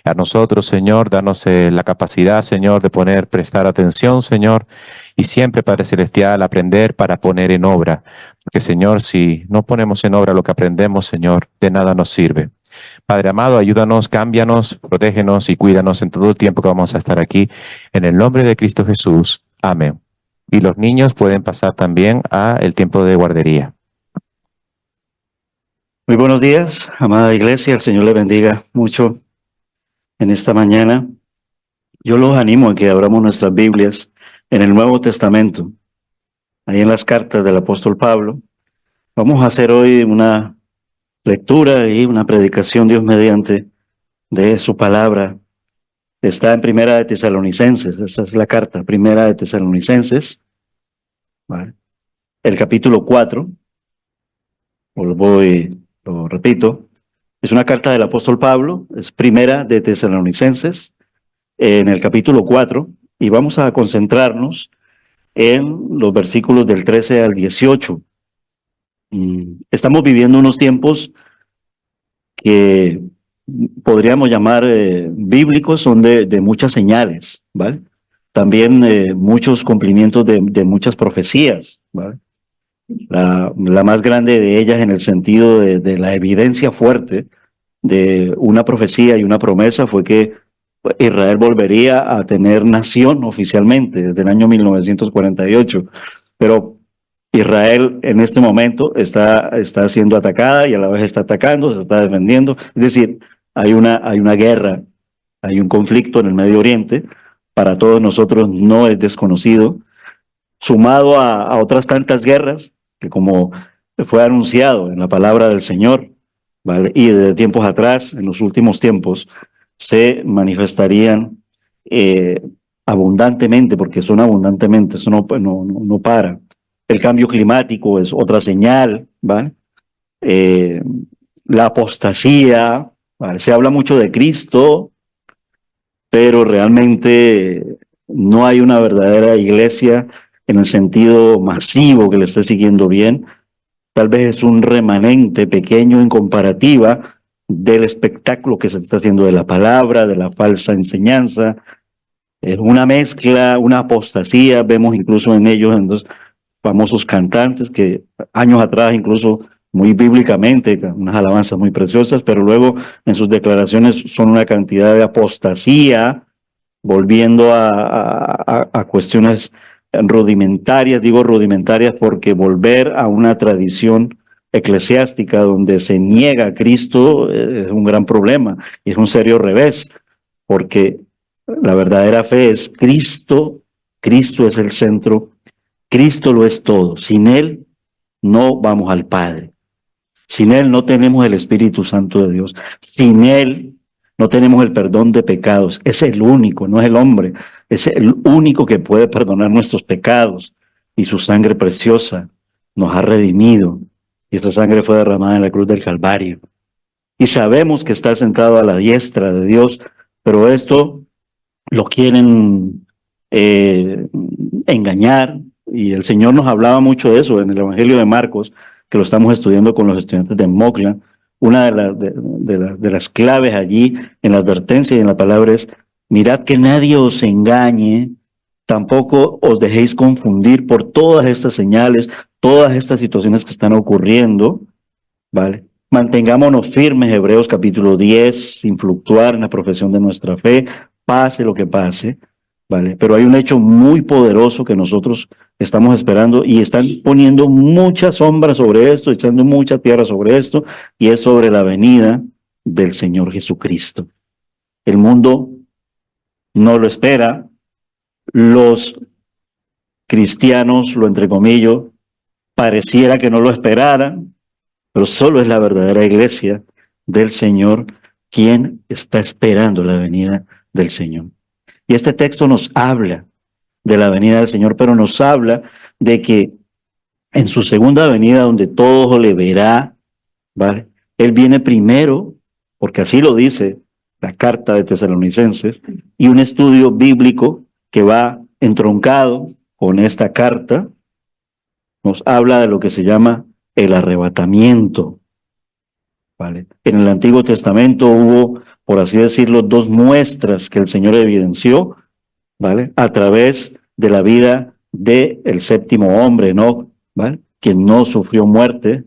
A nosotros, Señor, danos la capacidad, Señor, de prestar atención, Señor, y siempre, Padre celestial, aprender para poner en obra. Porque, Señor, si no ponemos en obra lo que aprendemos, Señor, de nada nos sirve. Padre amado, ayúdanos, cámbianos, protégenos y cuídanos en todo el tiempo que vamos a estar aquí. En el nombre de Cristo Jesús. Amén. Y los niños pueden pasar también a el tiempo de guardería. Muy buenos días, amada iglesia. El Señor le bendiga mucho en esta mañana. Yo los animo a que abramos nuestras Biblias en el Nuevo Testamento, ahí en las cartas del apóstol Pablo. Vamos a hacer hoy una lectura y una predicación, Dios mediante, de su palabra. Está en Primera de Tesalonicenses, esa es la carta, Primera de Tesalonicenses, ¿vale? El capítulo 4, lo repito, es una carta del apóstol Pablo, es Primera de Tesalonicenses, en el capítulo 4, y vamos a concentrarnos en los versículos del 13 al 18. Estamos viviendo unos tiempos que podríamos llamar bíblicos, son de muchas señales, ¿vale? También muchos cumplimientos de muchas profecías, ¿vale? La más grande de ellas en el sentido de la evidencia fuerte de una profecía y una promesa fue que Israel volvería a tener nación oficialmente desde el año 1948, pero Israel en este momento está siendo atacada y a la vez está atacando, se está defendiendo. Es decir, hay una guerra, hay un conflicto en el Medio Oriente, para todos nosotros no es desconocido, sumado a otras tantas guerras que, como fue anunciado en la palabra del Señor, ¿vale? Y desde tiempos atrás, en los últimos tiempos, se manifestarían abundantemente, porque son abundantemente, eso no para. El cambio climático es otra señal, ¿vale? La apostasía, ¿vale? Se habla mucho de Cristo, pero realmente no hay una verdadera iglesia en el sentido masivo que le esté siguiendo bien. Tal vez es un remanente pequeño en comparativa del espectáculo que se está haciendo de la palabra, de la falsa enseñanza. Es una mezcla, una apostasía. Vemos incluso en ellos, en los famosos cantantes que años atrás, incluso muy bíblicamente, unas alabanzas muy preciosas, pero luego en sus declaraciones son una cantidad de apostasía, volviendo a cuestiones rudimentarias. Digo rudimentarias porque volver a una tradición eclesiástica donde se niega a Cristo es un gran problema y es un serio revés, porque la verdadera fe es Cristo. Cristo es el centro, Cristo lo es todo. Sin Él no vamos al Padre. Sin Él no tenemos el Espíritu Santo de Dios. Sin Él no tenemos el perdón de pecados. Es el único, no es el hombre. Es el único que puede perdonar nuestros pecados. Y su sangre preciosa nos ha redimido. Y esa sangre fue derramada en la cruz del Calvario. Y sabemos que está sentado a la diestra de Dios, pero esto lo quieren engañar. Y el Señor nos hablaba mucho de eso en el Evangelio de Marcos, que lo estamos estudiando con los estudiantes de Mocla. Una de las claves allí en la advertencia y en la palabra es: mirad que nadie os engañe, tampoco os dejéis confundir por todas estas señales, todas estas situaciones que están ocurriendo, ¿vale? Mantengámonos firmes, Hebreos capítulo 10, sin fluctuar en la profesión de nuestra fe, pase lo que pase, ¿vale? Pero hay un hecho muy poderoso que nosotros estamos esperando y están poniendo mucha sombra sobre esto, echando mucha tierra sobre esto, y es sobre la venida del Señor Jesucristo. El mundo no lo espera, los cristianos, lo entrecomillo, pareciera que no lo esperaran, pero solo es la verdadera iglesia del Señor quien está esperando la venida del Señor. Y este texto nos habla de la venida del Señor, pero nos habla de que en su segunda venida, donde todo le verá, ¿vale? Él viene primero, porque así lo dice la carta de Tesalonicenses, y un estudio bíblico que va entroncado con esta carta nos habla de lo que se llama el arrebatamiento, ¿vale? En el Antiguo Testamento hubo, por así decirlo, dos muestras que el Señor evidenció, ¿vale? A través de la vida del séptimo hombre, Enoc, ¿vale? Quien no sufrió muerte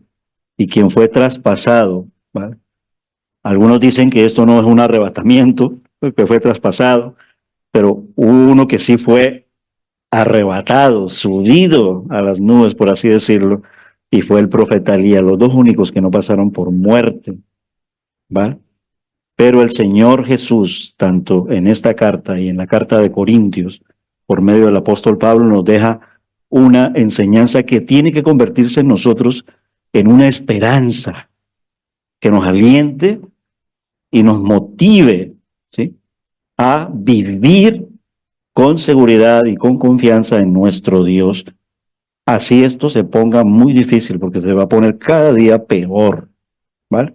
y quien fue traspasado, ¿vale? Algunos dicen que esto no es un arrebatamiento, que fue traspasado, pero hubo uno que sí fue arrebatado, subido a las nubes, por así decirlo, y fue el profeta Elías, los dos únicos que no pasaron por muerte, ¿vale? Pero el Señor Jesús, tanto en esta carta y en la carta de Corintios, por medio del apóstol Pablo, nos deja una enseñanza que tiene que convertirse en nosotros en una esperanza, que nos aliente y nos motive, ¿sí?, a vivir con seguridad y con confianza en nuestro Dios. Así esto se ponga muy difícil, porque se va a poner cada día peor, ¿vale?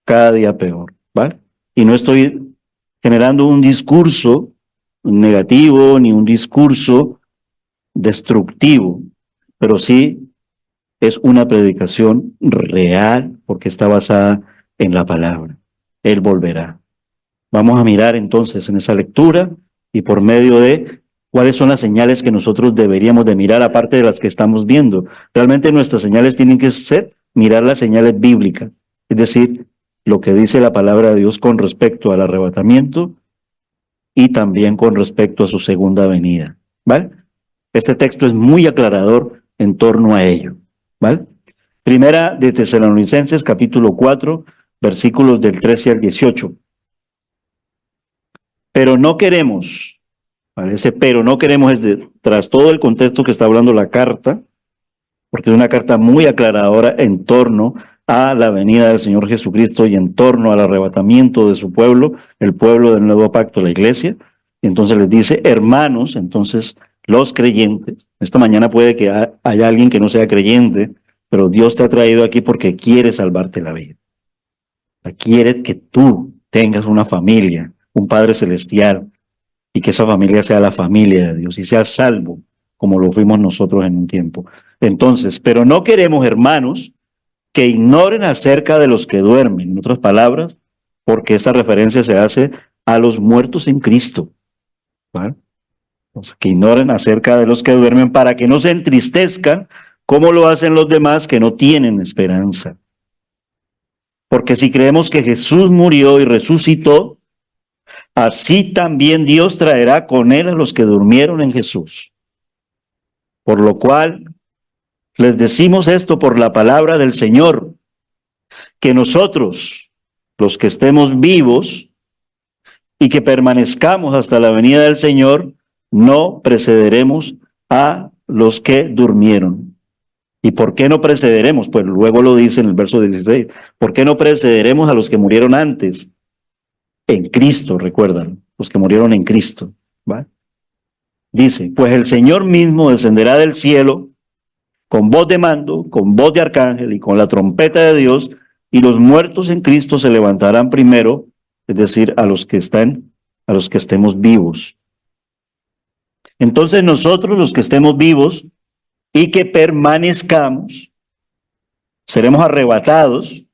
Cada día peor, ¿vale? Y no estoy generando un discurso negativo ni un discurso destructivo, pero sí es una predicación real porque está basada en la palabra. Él volverá. Vamos a mirar entonces en esa lectura y por medio de cuáles son las señales que nosotros deberíamos de mirar, aparte de las que estamos viendo. Realmente nuestras señales tienen que ser mirar las señales bíblicas, es decir, lo que dice la palabra de Dios con respecto al arrebatamiento y también con respecto a su segunda venida, ¿vale? Este texto es muy aclarador en torno a ello, ¿vale? Primera de Tesalonicenses, capítulo 4, versículos del 13 al 18. Pero no queremos, ¿vale? Ese pero no queremos es tras todo el contexto que está hablando la carta, porque es una carta muy aclaradora en torno a la venida del Señor Jesucristo y en torno al arrebatamiento de su pueblo, el pueblo del nuevo pacto, la iglesia. Y entonces les dice, hermanos, entonces los creyentes, esta mañana puede que haya alguien que no sea creyente, pero Dios te ha traído aquí porque quiere salvarte la vida. Quiere que tú tengas una familia, un Padre Celestial, y que esa familia sea la familia de Dios y sea salvo, como lo fuimos nosotros en un tiempo. Entonces, pero no queremos, hermanos, que ignoren acerca de los que duermen. En otras palabras, porque esta referencia se hace a los muertos en Cristo, ¿vale? O sea, que ignoren acerca de los que duermen para que no se entristezcan como lo hacen los demás que no tienen esperanza. Porque si creemos que Jesús murió y resucitó, así también Dios traerá con él a los que durmieron en Jesús. Por lo cual les decimos esto por la palabra del Señor, que nosotros, los que estemos vivos y que permanezcamos hasta la venida del Señor, no precederemos a los que durmieron. ¿Y por qué no precederemos? Pues luego lo dice en el verso 16. ¿Por qué no precederemos a los que murieron antes? En Cristo, recuerdan, los que murieron en Cristo. ¿Va? Dice, pues el Señor mismo descenderá del cielo con voz de mando, con voz de arcángel y con la trompeta de Dios, y los muertos en Cristo se levantarán primero, es decir, a los que estemos vivos. Entonces nosotros, los que estemos vivos y que permanezcamos, seremos arrebatados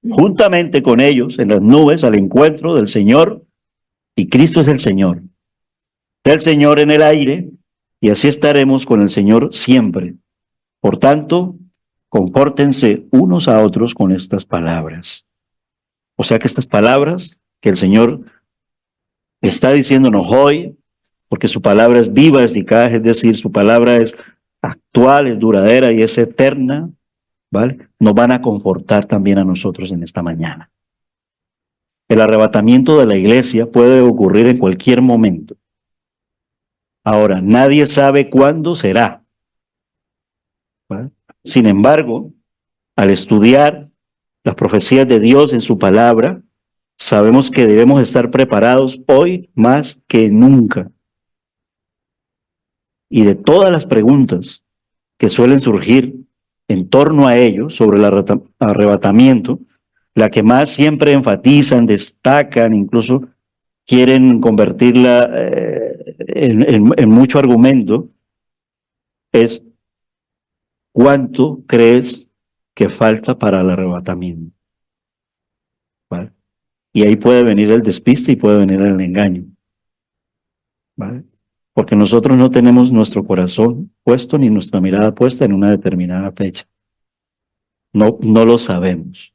juntamente con ellos en las nubes al encuentro del Señor, y Cristo es el Señor. Del Señor en el aire, y así estaremos con el Señor siempre. Por tanto, confórtense unos a otros con estas palabras. O sea que estas palabras que el Señor está diciéndonos hoy, porque su palabra es viva, eficaz, es decir, su palabra es actual, es duradera y es eterna, ¿vale? Nos van a confortar también a nosotros en esta mañana. El arrebatamiento de la iglesia puede ocurrir en cualquier momento. Ahora, nadie sabe cuándo será, ¿vale? Sin embargo, al estudiar las profecías de Dios en su palabra, sabemos que debemos estar preparados hoy más que nunca. Y de todas las preguntas que suelen surgir en torno a ello, sobre el arrebatamiento, la que más siempre enfatizan, destacan, incluso quieren convertirla en mucho argumento, es ¿cuánto crees que falta para el arrebatamiento? ¿Vale? Y ahí puede venir el despiste y puede venir el engaño, ¿vale? Porque nosotros no tenemos nuestro corazón puesto ni nuestra mirada puesta en una determinada fecha. No lo sabemos.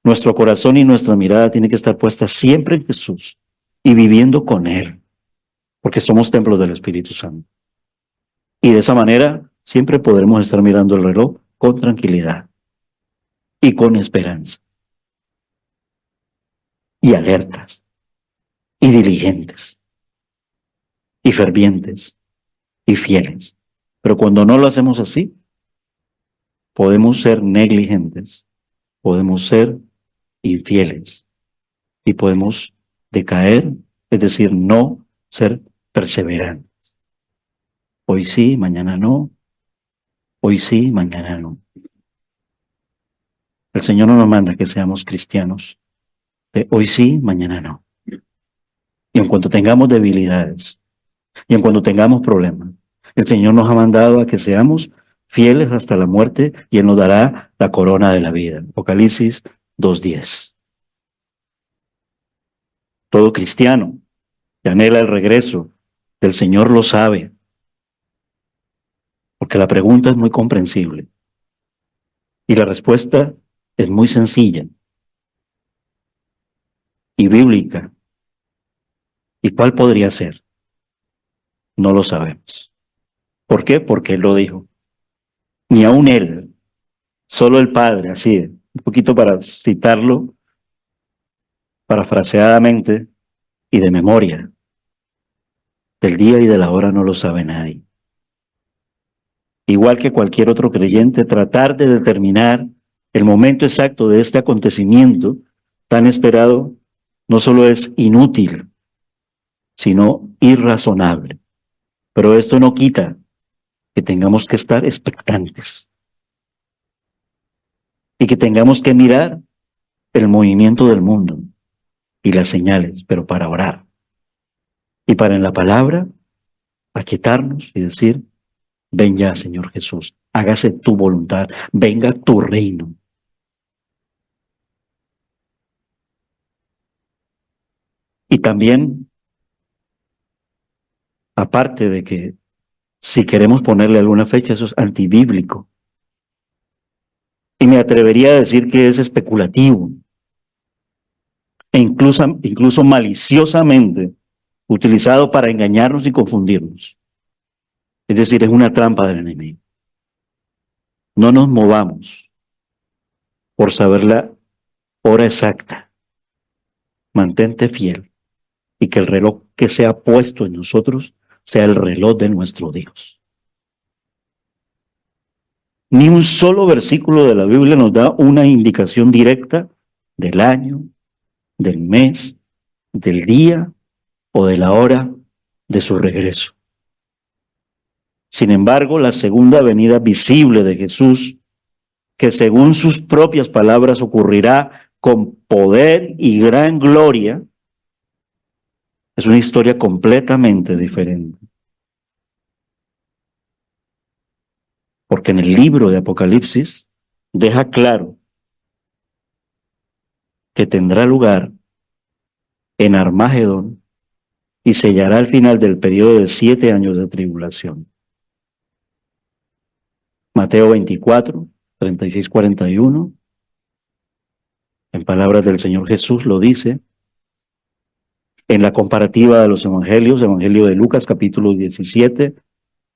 Nuestro corazón y nuestra mirada tiene que estar puesta siempre en Jesús y viviendo con Él, porque somos templos del Espíritu Santo. Y de esa manera siempre podremos estar mirando el reloj con tranquilidad y con esperanza. Y alertas, y diligentes, y fervientes, y fieles. Pero cuando no lo hacemos así, podemos ser negligentes, podemos ser infieles, y podemos decaer, es decir, no ser perseverantes. Hoy sí, mañana no. Hoy sí, mañana no. El Señor no nos manda que seamos cristianos de hoy sí, mañana no. Y en cuanto tengamos debilidades, y en cuanto tengamos problemas, el Señor nos ha mandado a que seamos fieles hasta la muerte y Él nos dará la corona de la vida. Apocalipsis 2:10. Todo cristiano que anhela el regreso del Señor lo sabe, porque la pregunta es muy comprensible y la respuesta es muy sencilla y bíblica. ¿Y cuál podría ser? No lo sabemos. ¿Por qué? Porque Él lo dijo. Ni aún Él, solo el Padre, así, un poquito para citarlo parafraseadamente y de memoria. Del día y de la hora no lo sabe nadie. Igual que cualquier otro creyente, tratar de determinar el momento exacto de este acontecimiento tan esperado no solo es inútil, sino irrazonable. Pero esto no quita que tengamos que estar expectantes y que tengamos que mirar el movimiento del mundo y las señales, pero para orar y para en la palabra aquietarnos y decir: ven ya, Señor Jesús, hágase tu voluntad, venga tu reino. Y también, aparte de que si queremos ponerle alguna fecha, eso es antibíblico. Y me atrevería a decir que es especulativo e incluso maliciosamente utilizado para engañarnos y confundirnos. Es decir, es una trampa del enemigo. No nos movamos por saber la hora exacta. Mantente fiel y que el reloj que sea puesto en nosotros sea el reloj de nuestro Dios. Ni un solo versículo de la Biblia nos da una indicación directa del año, del mes, del día o de la hora de su regreso. Sin embargo, la segunda venida visible de Jesús, que según sus propias palabras ocurrirá con poder y gran gloria, es una historia completamente diferente. Porque en el libro de Apocalipsis deja claro que tendrá lugar en Armagedón y sellará al final del periodo de 7 años de tribulación. Mateo 24, 36, 41, en palabras del Señor Jesús lo dice, en la comparativa de los evangelios, Evangelio de Lucas capítulo 17,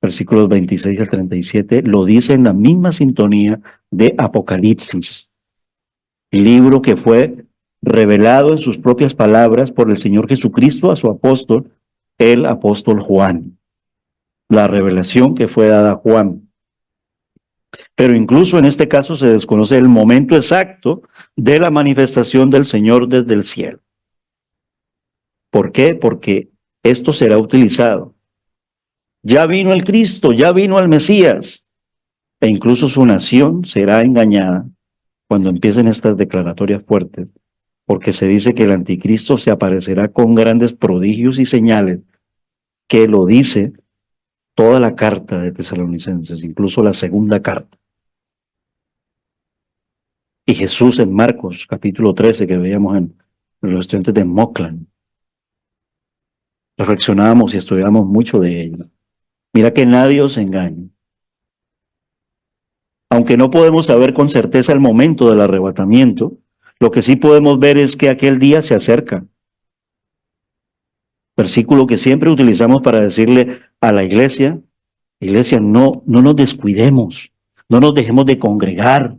versículos 26 al 37, lo dice en la misma sintonía de Apocalipsis, libro que fue revelado en sus propias palabras por el Señor Jesucristo a su apóstol, el apóstol Juan. La revelación que fue dada a Juan. Pero incluso en este caso se desconoce el momento exacto de la manifestación del Señor desde el cielo. ¿Por qué? Porque esto será utilizado. Ya vino el Cristo, ya vino el Mesías, e incluso su nación será engañada cuando empiecen estas declaratorias fuertes, porque se dice que el anticristo se aparecerá con grandes prodigios y señales, que lo dice toda la carta de Tesalonicenses, incluso la segunda carta. Y Jesús en Marcos capítulo 13, que veíamos en los estudiantes de Moclan, reflexionábamos y estudiábamos mucho de ello. Mira que nadie os engañe. Aunque no podemos saber con certeza el momento del arrebatamiento, lo que sí podemos ver es que aquel día se acerca. Versículo que siempre utilizamos para decirle a la iglesia, no nos descuidemos, no nos dejemos de congregar.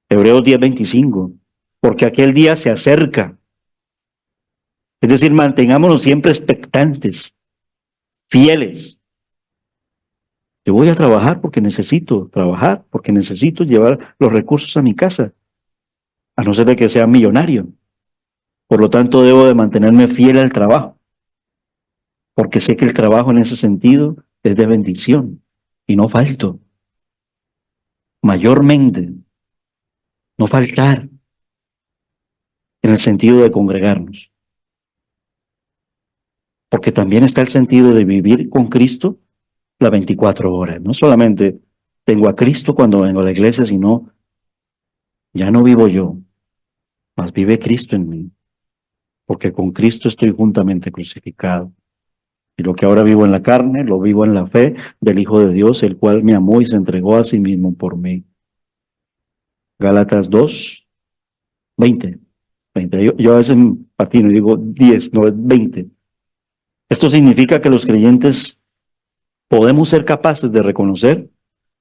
Hebreos 10:25, porque aquel día se acerca. Es decir, mantengámonos siempre expectantes, fieles. Yo voy a trabajar porque necesito trabajar, porque necesito llevar los recursos a mi casa, a no ser de que sea millonario. Por lo tanto, debo de mantenerme fiel al trabajo, porque sé que el trabajo en ese sentido es de bendición y no falto. Mayormente, no faltar en el sentido de congregarnos. Porque también está el sentido de vivir con Cristo las 24 horas. No solamente tengo a Cristo cuando vengo a la iglesia, sino ya no vivo yo, mas vive Cristo en mí. Porque con Cristo estoy juntamente crucificado. Y lo que ahora vivo en la carne, lo vivo en la fe del Hijo de Dios, el cual me amó y se entregó a sí mismo por mí. Gálatas 2, 20. Yo a veces patino y digo 10, no es 20. Esto significa que los creyentes podemos ser capaces de reconocer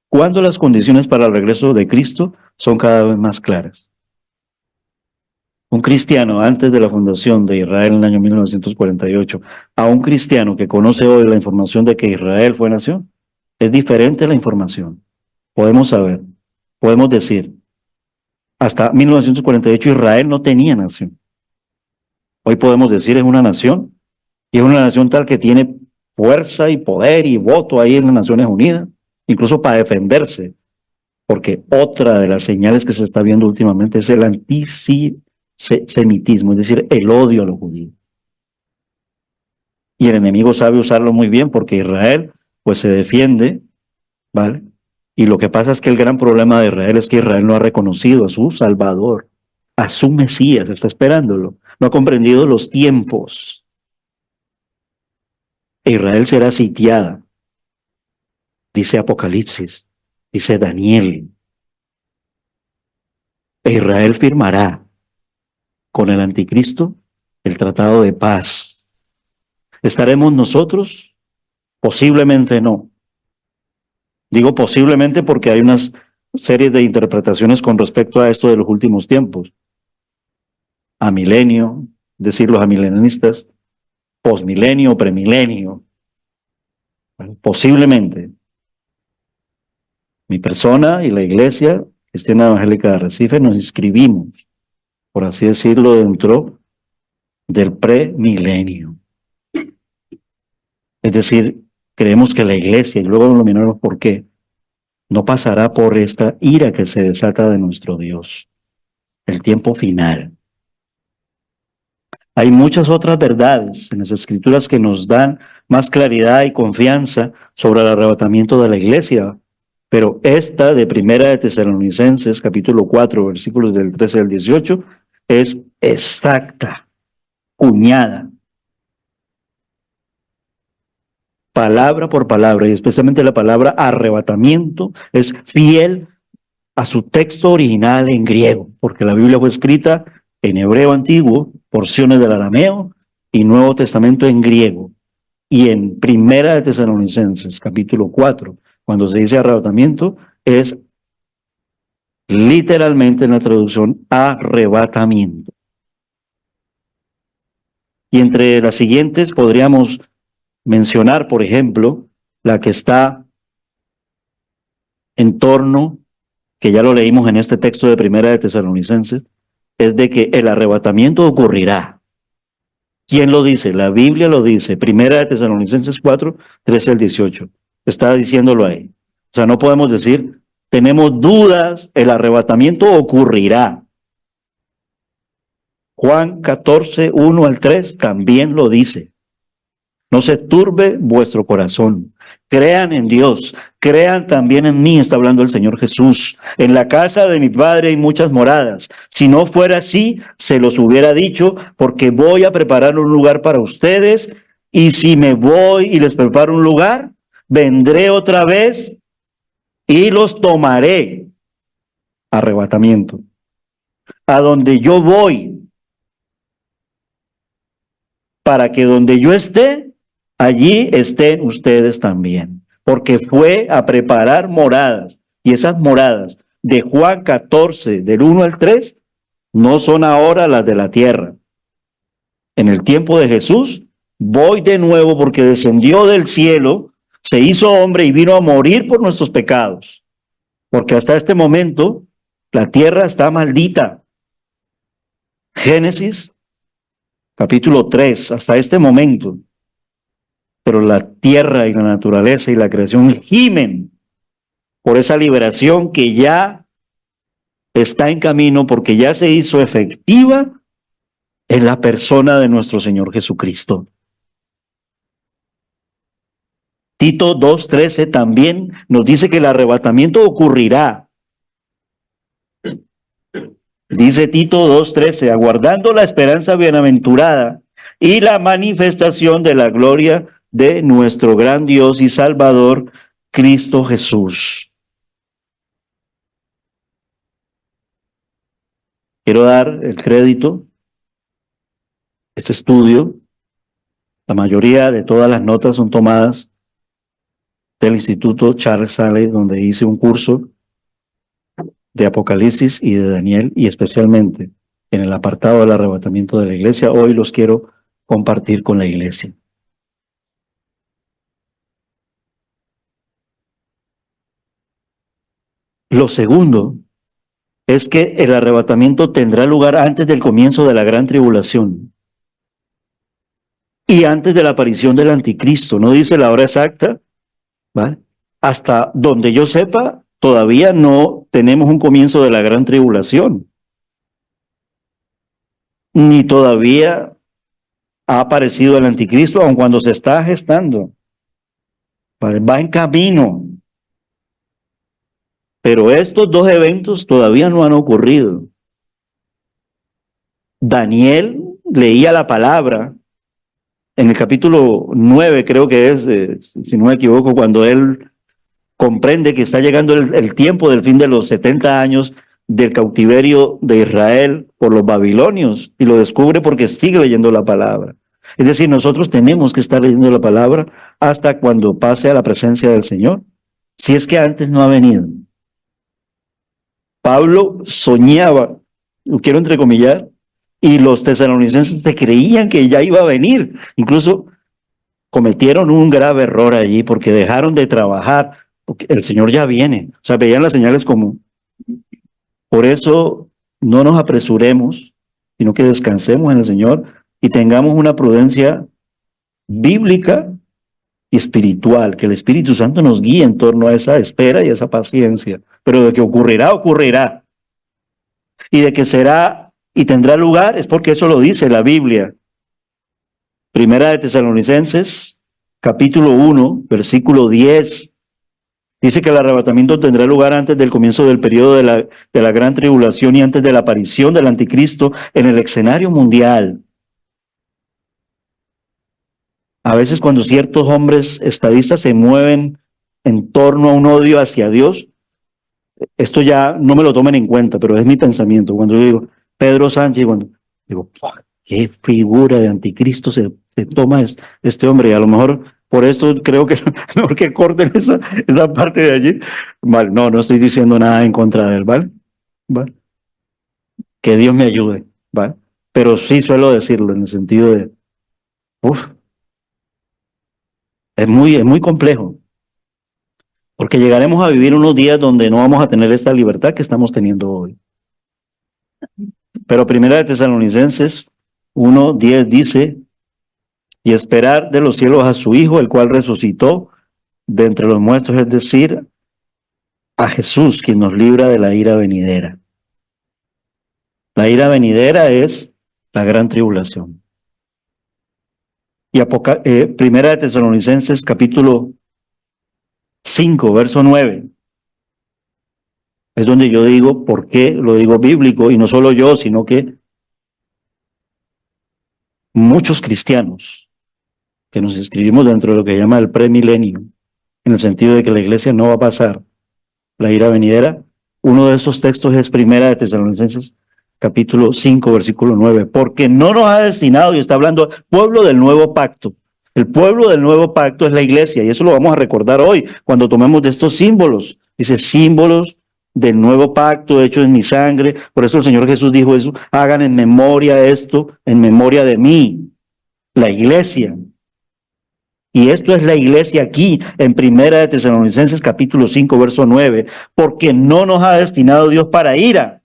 cuando las condiciones para el regreso de Cristo son cada vez más claras. Un cristiano antes de la fundación de Israel en el año 1948, a un cristiano que conoce hoy la información de que Israel fue nación, es diferente la información. Podemos saber, podemos decir, hasta 1948 Israel no tenía nación. Hoy podemos decir es una nación, y es una nación tal que tiene fuerza y poder y voto ahí en las Naciones Unidas, incluso para defenderse, porque otra de las señales que se está viendo últimamente es el antisemitismo, es decir, el odio a los judíos. Y el enemigo sabe usarlo muy bien porque Israel pues se defiende, ¿vale? Y lo que pasa es que el gran problema de Israel es que Israel no ha reconocido a su Salvador, a su Mesías, está esperándolo. No ha comprendido los tiempos. Israel será sitiada, dice Apocalipsis, dice Daniel. Israel firmará con el anticristo el tratado de paz. ¿Estaremos nosotros? Posiblemente no. Digo posiblemente porque hay unas series de interpretaciones con respecto a esto de los últimos tiempos. Amilenio, es decir, los amilenialistas, posmilenio, premilenio. Posiblemente. Mi persona y la Iglesia Cristiana Evangélica de Arrecife nos inscribimos, por así decirlo, dentro del premilenio. Es decir, creemos que la Iglesia, y luego lo miraremos por qué, no pasará por esta ira que se desata de nuestro Dios, el tiempo final. Hay muchas otras verdades en las Escrituras que nos dan más claridad y confianza sobre el arrebatamiento de la Iglesia, pero esta de Primera de Tesalonicenses, capítulo 4, versículos del 13 al 18, es exacta, cuñada, palabra por palabra, y especialmente la palabra arrebatamiento es fiel a su texto original en griego, porque la Biblia fue escrita en hebreo antiguo, porciones del arameo y Nuevo Testamento en griego. Y en Primera de Tesalonicenses, capítulo 4, cuando se dice arrebatamiento, es literalmente en la traducción arrebatamiento. Y entre las siguientes podríamos mencionar, por ejemplo, la que está en torno, que ya lo leímos en este texto de Primera de Tesalonicenses, es de que el arrebatamiento ocurrirá. ¿Quién lo dice? La Biblia lo dice. Primera de Tesalonicenses 4, 13 al 18. Está diciéndolo ahí. O sea, no podemos decir, tenemos dudas, el arrebatamiento ocurrirá. Juan 14, 1 al 3 también lo dice. No se turbe vuestro corazón. Crean en Dios, crean también en mí, está hablando el Señor Jesús. En la casa de mi Padre hay muchas moradas. Si no fuera así, se los hubiera dicho, porque voy a preparar un lugar para ustedes, y si me voy y les preparo un lugar, vendré otra vez y los tomaré. Arrebatamiento. A donde yo voy, para que donde yo esté, allí estén ustedes también, porque fue a preparar moradas, y esas moradas de Juan 14, del 1 al 3, no son ahora las de la tierra. En el tiempo de Jesús, voy de nuevo porque descendió del cielo, se hizo hombre y vino a morir por nuestros pecados, porque hasta este momento la tierra está maldita. Génesis, capítulo 3, hasta este momento. Pero la tierra y la naturaleza y la creación gimen por esa liberación que ya está en camino, porque ya se hizo efectiva en la persona de nuestro Señor Jesucristo. Tito 2:13 también nos dice que el arrebatamiento ocurrirá. Dice Tito 2:13, aguardando la esperanza bienaventurada y la manifestación de la gloria de nuestro gran Dios y Salvador, Cristo Jesús. Quiero dar el crédito, este estudio, la mayoría de todas las notas son tomadas del Instituto Charles Sale, donde hice un curso de Apocalipsis y de Daniel, y especialmente en el apartado del arrebatamiento de la iglesia. Hoy los quiero compartir con la iglesia. Lo segundo es que el arrebatamiento tendrá lugar antes del comienzo de la gran tribulación y antes de la aparición del anticristo. No dice la hora exacta, ¿vale? Hasta donde yo sepa, todavía no tenemos un comienzo de la gran tribulación, ni todavía ha aparecido el anticristo, aun cuando se está gestando, ¿vale? Va en camino. Pero estos dos eventos todavía no han ocurrido. Daniel leía la palabra en el capítulo 9, creo que es, si no me equivoco, cuando él comprende que está llegando el tiempo del fin de los 70 años del cautiverio de Israel por los babilonios, y lo descubre porque sigue leyendo la palabra. Es decir, nosotros tenemos que estar leyendo la palabra hasta cuando pase a la presencia del Señor, si es que antes no ha venido. Pablo soñaba, lo quiero entrecomillar, y los tesalonicenses se creían que ya iba a venir. Incluso cometieron un grave error allí porque dejaron de trabajar, porque el Señor ya viene. O sea, veían las señales como. Por eso no nos apresuremos, sino que descansemos en el Señor y tengamos una prudencia bíblica y espiritual, que el Espíritu Santo nos guíe en torno a esa espera y esa paciencia. Pero de que ocurrirá, ocurrirá. Y de que será y tendrá lugar es porque eso lo dice la Biblia. Primera de Tesalonicenses, capítulo 1, versículo 10. Dice que el arrebatamiento tendrá lugar antes del comienzo del periodo de la gran tribulación y antes de la aparición del anticristo en el escenario mundial. A veces cuando ciertos hombres estadistas se mueven en torno a un odio hacia Dios, esto ya no me lo tomen en cuenta, pero es mi pensamiento. Cuando yo digo Pedro Sánchez, cuando digo, qué figura de anticristo se toma este hombre, y a lo mejor por eso creo que es mejor que corten esa parte de allí. Vale, no estoy diciendo nada en contra de él, ¿vale? ¿Vale? Que Dios me ayude, ¿vale? Pero sí suelo decirlo en el sentido de, es muy complejo, porque llegaremos a vivir unos días donde no vamos a tener esta libertad que estamos teniendo hoy. Pero Primera de Tesalonicenses 1:10 dice, y esperar de los cielos a su Hijo, el cual resucitó de entre los muertos, es decir, a Jesús, quien nos libra de la ira venidera. La ira venidera es la gran tribulación. Y Primera de Tesalonicenses capítulo 5, verso 9, es donde yo digo, ¿por qué lo digo bíblico? Y no solo yo, sino que muchos cristianos que nos inscribimos dentro de lo que se llama el premilenio, en el sentido de que la iglesia no va a pasar la ira venidera. Uno de esos textos es Primera de Tesalonicenses, capítulo 5, versículo 9, porque no nos ha destinado, y está hablando pueblo del nuevo pacto. El pueblo del nuevo pacto es la iglesia, y eso lo vamos a recordar hoy, cuando tomemos de estos símbolos. Dice, símbolos del nuevo pacto hecho en mi sangre. Por eso el Señor Jesús dijo eso, hagan en memoria esto, en memoria de mí, la iglesia. Y esto es la iglesia aquí, en Primera de Tesalonicenses capítulo 5, verso 9, porque no nos ha destinado Dios para ira.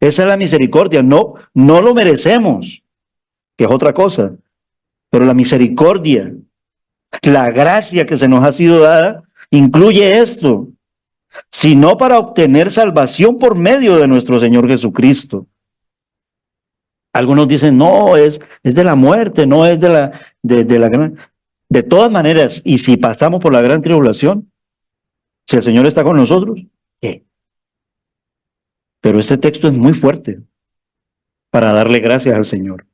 Esa es la misericordia, no lo merecemos, que es otra cosa, pero la misericordia, la gracia que se nos ha sido dada, incluye esto, sino para obtener salvación por medio de nuestro Señor Jesucristo. Algunos dicen, no, es de la muerte, no es de la gran. De todas maneras, y si pasamos por la gran tribulación, si el Señor está con nosotros, ¿qué? Pero este texto es muy fuerte para darle gracias al Señor.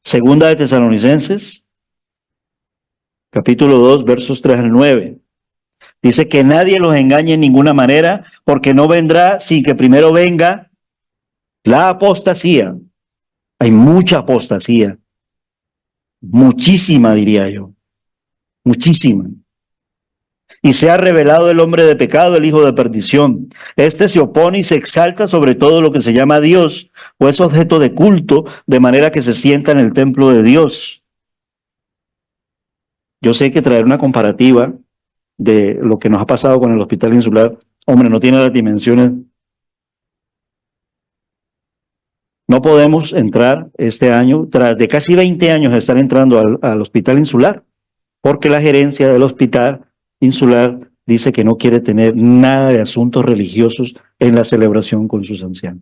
Segunda de Tesalonicenses, capítulo 2, versos 3 al 9. Dice que nadie los engañe en ninguna manera, porque no vendrá sin que primero venga la apostasía. Hay mucha apostasía, muchísima diría yo, muchísima. Y se ha revelado el hombre de pecado, el hijo de perdición. Este se opone y se exalta sobre todo lo que se llama Dios, o es objeto de culto, de manera que se sienta en el templo de Dios. Yo sé que traer una comparativa de lo que nos ha pasado con el Hospital Insular, hombre, no tiene las dimensiones. No podemos entrar este año, tras de casi 20 años de estar entrando al Hospital Insular, porque la gerencia del Hospital Insular dice que no quiere tener nada de asuntos religiosos en la celebración con sus ancianos.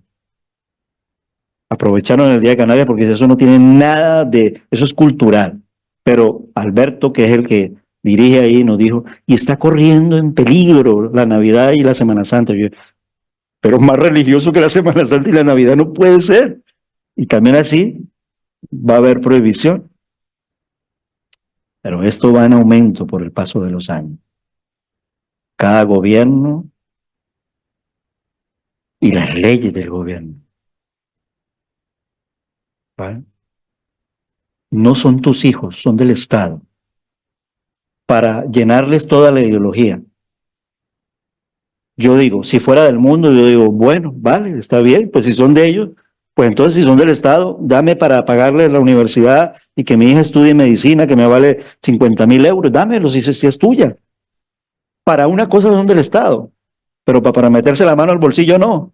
Aprovecharon el Día de Canarias porque eso no tiene nada de, eso es cultural. Pero Alberto, que es el que dirige ahí, nos dijo, y está corriendo en peligro la Navidad y la Semana Santa. pero más religioso que la Semana Santa y la Navidad no puede ser. Y también así va a haber prohibición. Pero esto va en aumento por el paso de los años. Cada gobierno y las leyes del gobierno, ¿vale? No son tus hijos, son del Estado, para llenarles toda la ideología. Yo digo, si fuera del mundo, yo digo, bueno, vale, está bien, pues si son de ellos, pues entonces si son del Estado, dame para pagarle la universidad y que mi hija estudie medicina, que me vale 50.000 euros, dámelo si es tuya. Para una cosa son del Estado, pero para meterse la mano al bolsillo no.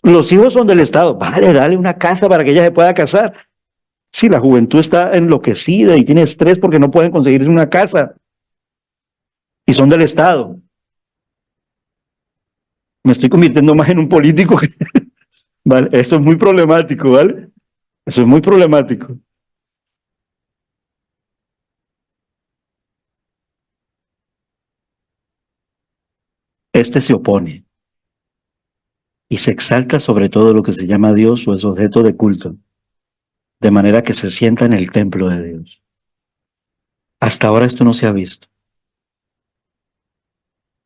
Los hijos son del Estado, vale, dale una casa para que ella se pueda casar. Si la juventud está enloquecida y tiene estrés porque no pueden conseguir una casa y son del Estado. Me estoy convirtiendo más en un político. Vale, esto es muy problemático, ¿vale? Eso es muy problemático. Este se opone y se exalta sobre todo lo que se llama Dios o es objeto de culto, de manera que se sienta en el templo de Dios. Hasta ahora esto no se ha visto.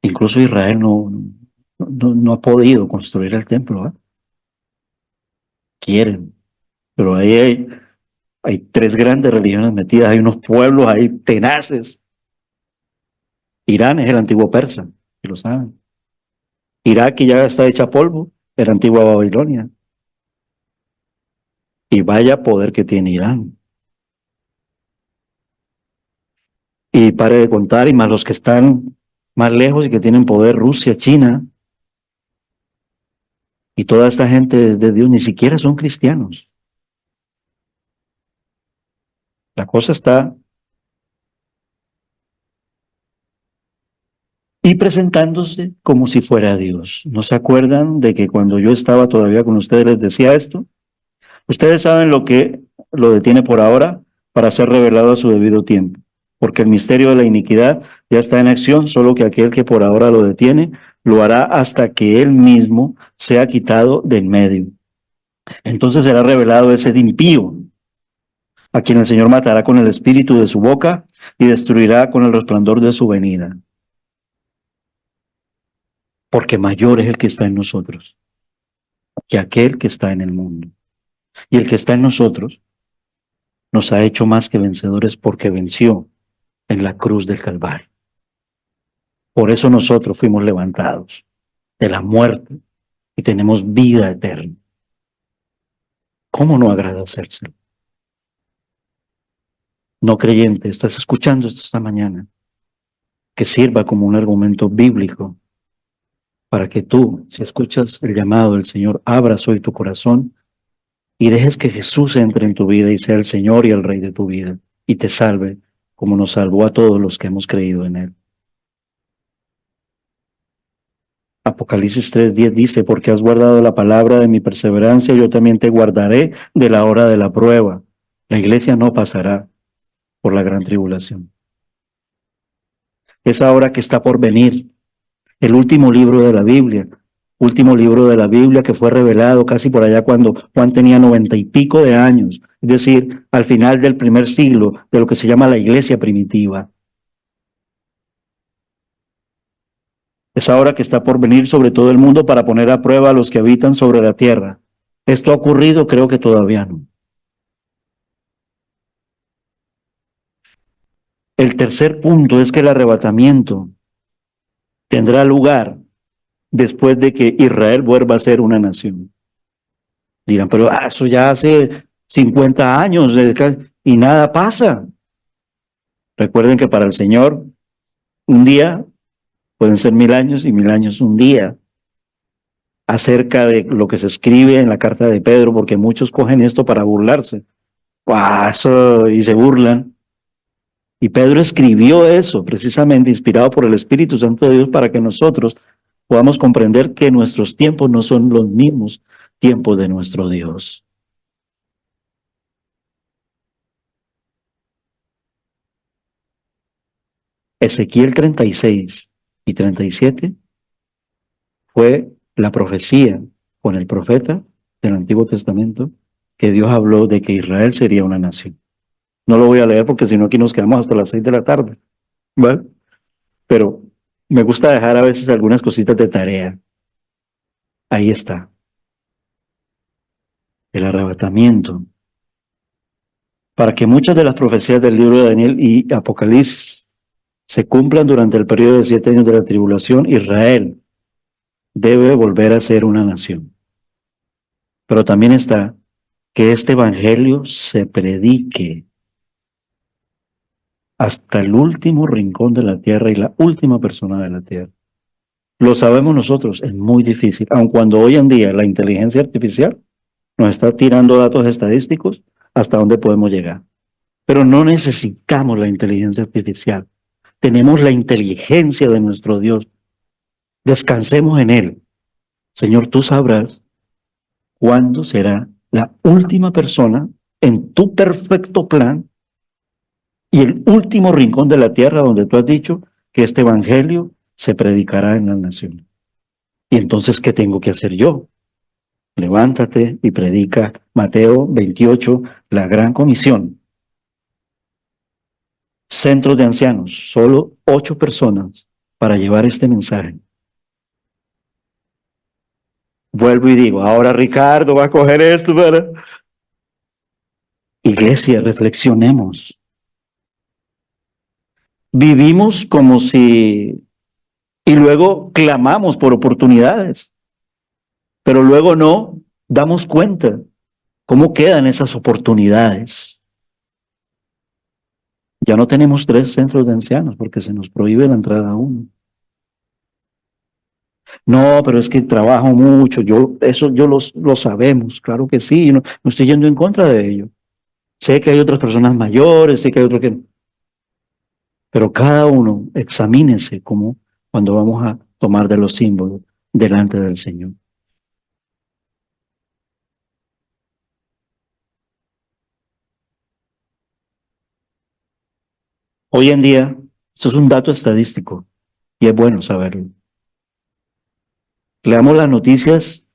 Incluso Israel no ha podido construir el templo, ¿eh? Quieren, pero ahí hay tres grandes religiones metidas, hay unos pueblos ahí tenaces. Irán es el antiguo Persa, si lo saben. Irak, que ya está hecha polvo, era antigua Babilonia. Y vaya poder que tiene Irán. Y pare de contar, y más los que están más lejos y que tienen poder, Rusia, China, y toda esta gente de Dios ni siquiera son cristianos. La cosa está y presentándose como si fuera Dios. ¿No se acuerdan de que cuando yo estaba todavía con ustedes les decía esto? Ustedes saben lo que lo detiene por ahora para ser revelado a su debido tiempo, porque el misterio de la iniquidad ya está en acción, solo que aquel que por ahora lo detiene lo hará hasta que él mismo sea quitado del medio. Entonces será revelado ese impío, a quien el Señor matará con el espíritu de su boca y destruirá con el resplandor de su venida. Porque mayor es el que está en nosotros que aquel que está en el mundo. Y el que está en nosotros nos ha hecho más que vencedores porque venció en la cruz del Calvario. Por eso nosotros fuimos levantados de la muerte y tenemos vida eterna. ¿Cómo no agradecérselo? No creyente, estás escuchando esto esta mañana, que sirva como un argumento bíblico para que tú, si escuchas el llamado del Señor, abras hoy tu corazón y dejes que Jesús entre en tu vida y sea el Señor y el Rey de tu vida y te salve como nos salvó a todos los que hemos creído en Él. Apocalipsis 3:10 dice, porque has guardado la palabra de mi perseverancia, yo también te guardaré de la hora de la prueba. La iglesia no pasará por la gran tribulación. Esa hora que está por venir, el último libro de la Biblia que fue revelado casi por allá cuando Juan tenía 90 y pico de años, es decir, al final del primer siglo, de lo que se llama la iglesia primitiva. Esa hora que está por venir sobre todo el mundo para poner a prueba a los que habitan sobre la tierra. ¿Esto ha ocurrido? Creo que todavía no. El tercer punto es que el arrebatamiento tendrá lugar después de que Israel vuelva a ser una nación. Dirán, pero eso ya hace 50 años y nada pasa. Recuerden que para el Señor un día pueden ser 1000 años y 1000 años un día. Acerca de lo que se escribe en la carta de Pedro, porque muchos cogen esto para burlarse. Y se burlan. Y Pedro escribió eso precisamente inspirado por el Espíritu Santo de Dios para que nosotros podamos comprender que nuestros tiempos no son los mismos tiempos de nuestro Dios. Ezequiel 36 y 37 fue la profecía con el profeta del Antiguo Testamento que Dios habló de que Israel sería una nación. No lo voy a leer porque si no aquí nos quedamos hasta las 6 de la tarde, ¿vale? Pero me gusta dejar a veces algunas cositas de tarea. Ahí está. El arrebatamiento. Para que muchas de las profecías del libro de Daniel y Apocalipsis se cumplan durante el periodo de 7 años de la tribulación, Israel debe volver a ser una nación. Pero también está que este evangelio se predique hasta el último rincón de la tierra y la última persona de la tierra. Lo sabemos nosotros, es muy difícil, aun cuando hoy en día la inteligencia artificial nos está tirando datos estadísticos hasta dónde podemos llegar. Pero no necesitamos la inteligencia artificial. Tenemos la inteligencia de nuestro Dios. Descansemos en Él. Señor, tú sabrás cuándo será la última persona en tu perfecto plan y el último rincón de la tierra donde tú has dicho que este evangelio se predicará en las naciones. Y entonces, ¿qué tengo que hacer yo? Levántate y predica Mateo 28, la gran comisión. Centros de ancianos, solo 8 personas para llevar este mensaje. Vuelvo y digo, ahora Ricardo va a coger esto para... Iglesia, reflexionemos. Vivimos como si... Y luego clamamos por oportunidades, pero luego no damos cuenta cómo quedan esas oportunidades. Ya no tenemos 3 centros de ancianos porque se nos prohíbe la entrada a uno. No, pero es que trabajo mucho, eso lo sabemos, claro que sí, no estoy yendo en contra de ello. Sé que hay otras personas mayores, sé que hay otros que... Pero cada uno examínese como cuando vamos a tomar de los símbolos delante del Señor. Hoy en día, esto es un dato estadístico y es bueno saberlo. Leamos las noticias,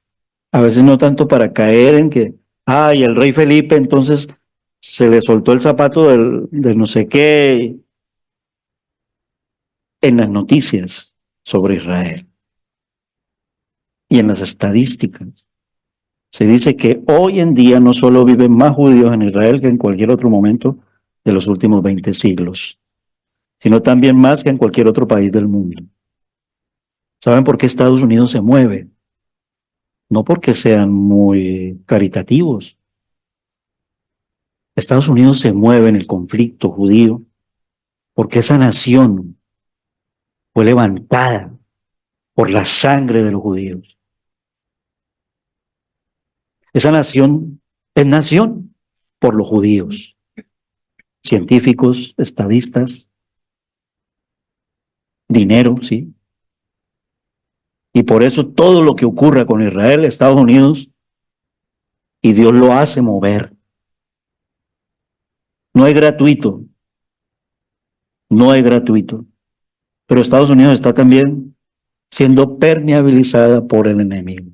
a veces no tanto para caer en que, ay, el rey Felipe entonces se le soltó el zapato del no sé qué, en las noticias sobre Israel y en las estadísticas. Se dice que hoy en día no solo viven más judíos en Israel que en cualquier otro momento de los últimos 20 siglos, sino también más que en cualquier otro país del mundo. ¿Saben por qué Estados Unidos se mueve? No porque sean muy caritativos. Estados Unidos se mueve en el conflicto judío porque esa nación fue levantada por la sangre de los judíos. Esa nación es nación por los judíos. Científicos, estadistas, dinero, sí. Y por eso todo lo que ocurra con Israel, Estados Unidos, y Dios lo hace mover. No es gratuito. No es gratuito. Pero Estados Unidos está también siendo permeabilizada por el enemigo.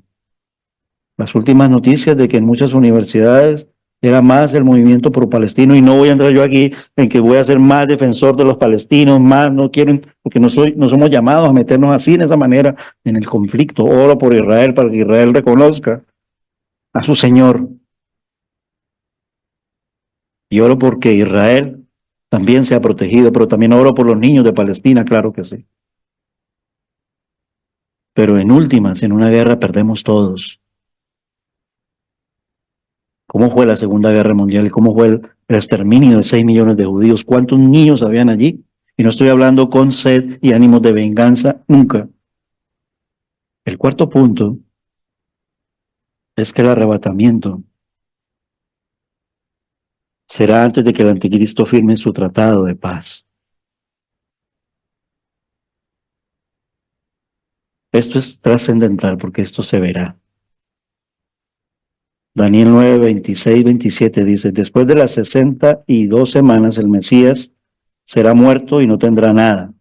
Las últimas noticias de que en muchas universidades era más el movimiento pro-palestino, y no voy a entrar yo aquí en que voy a ser más defensor de los palestinos, más no quieren, porque no somos llamados a meternos así de esa manera en el conflicto. Oro por Israel para que Israel reconozca a su Señor. Y oro porque Israel también sea protegido, pero también oro por los niños de Palestina, claro que sí. Pero en últimas, en una guerra perdemos todos. ¿Cómo fue la Segunda Guerra Mundial y cómo fue el exterminio de 6 millones de judíos? ¿Cuántos niños habían allí? Y no estoy hablando con sed y ánimos de venganza, nunca. El cuarto punto es que el arrebatamiento será antes de que el anticristo firme su tratado de paz. Esto es trascendental porque esto se verá. Daniel 9, 26, 27 dice, después de las 62 semanas el Mesías será muerto y no tendrá nada.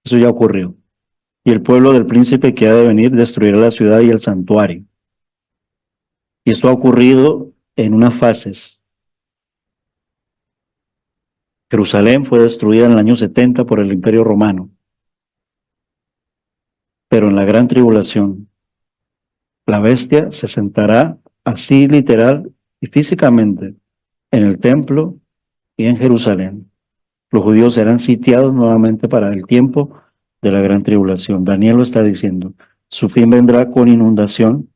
Eso ya ocurrió. y el pueblo del príncipe que ha de venir destruirá la ciudad y el santuario. Y esto ha ocurrido en unas fases. Jerusalén fue destruida en el año 70 por el Imperio Romano. Pero en la gran tribulación, la bestia se sentará así literal y físicamente en el templo y en Jerusalén. Los judíos serán sitiados nuevamente para el tiempo de la gran tribulación. Daniel lo está diciendo. Su fin vendrá con inundación.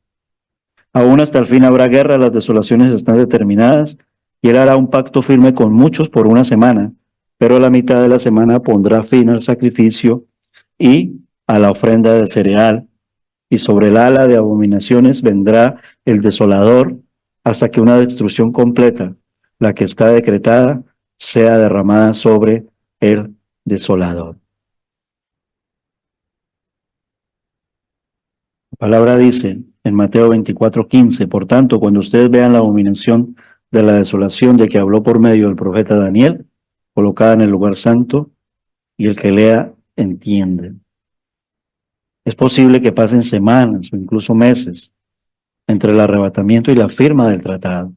Aún hasta el fin habrá guerra, las desolaciones están determinadas, y él hará un pacto firme con muchos por una semana, pero a la mitad de la semana pondrá fin al sacrificio y a la ofrenda de cereal, y sobre el ala de abominaciones vendrá el desolador, hasta que una destrucción completa, la que está decretada, sea derramada sobre el desolador. La palabra dice en Mateo 24:15, por tanto, cuando ustedes vean la abominación de la desolación de que habló por medio del profeta Daniel, colocada en el lugar santo, y el que lea entiende. Es posible que pasen semanas o incluso meses entre el arrebatamiento y la firma del tratado,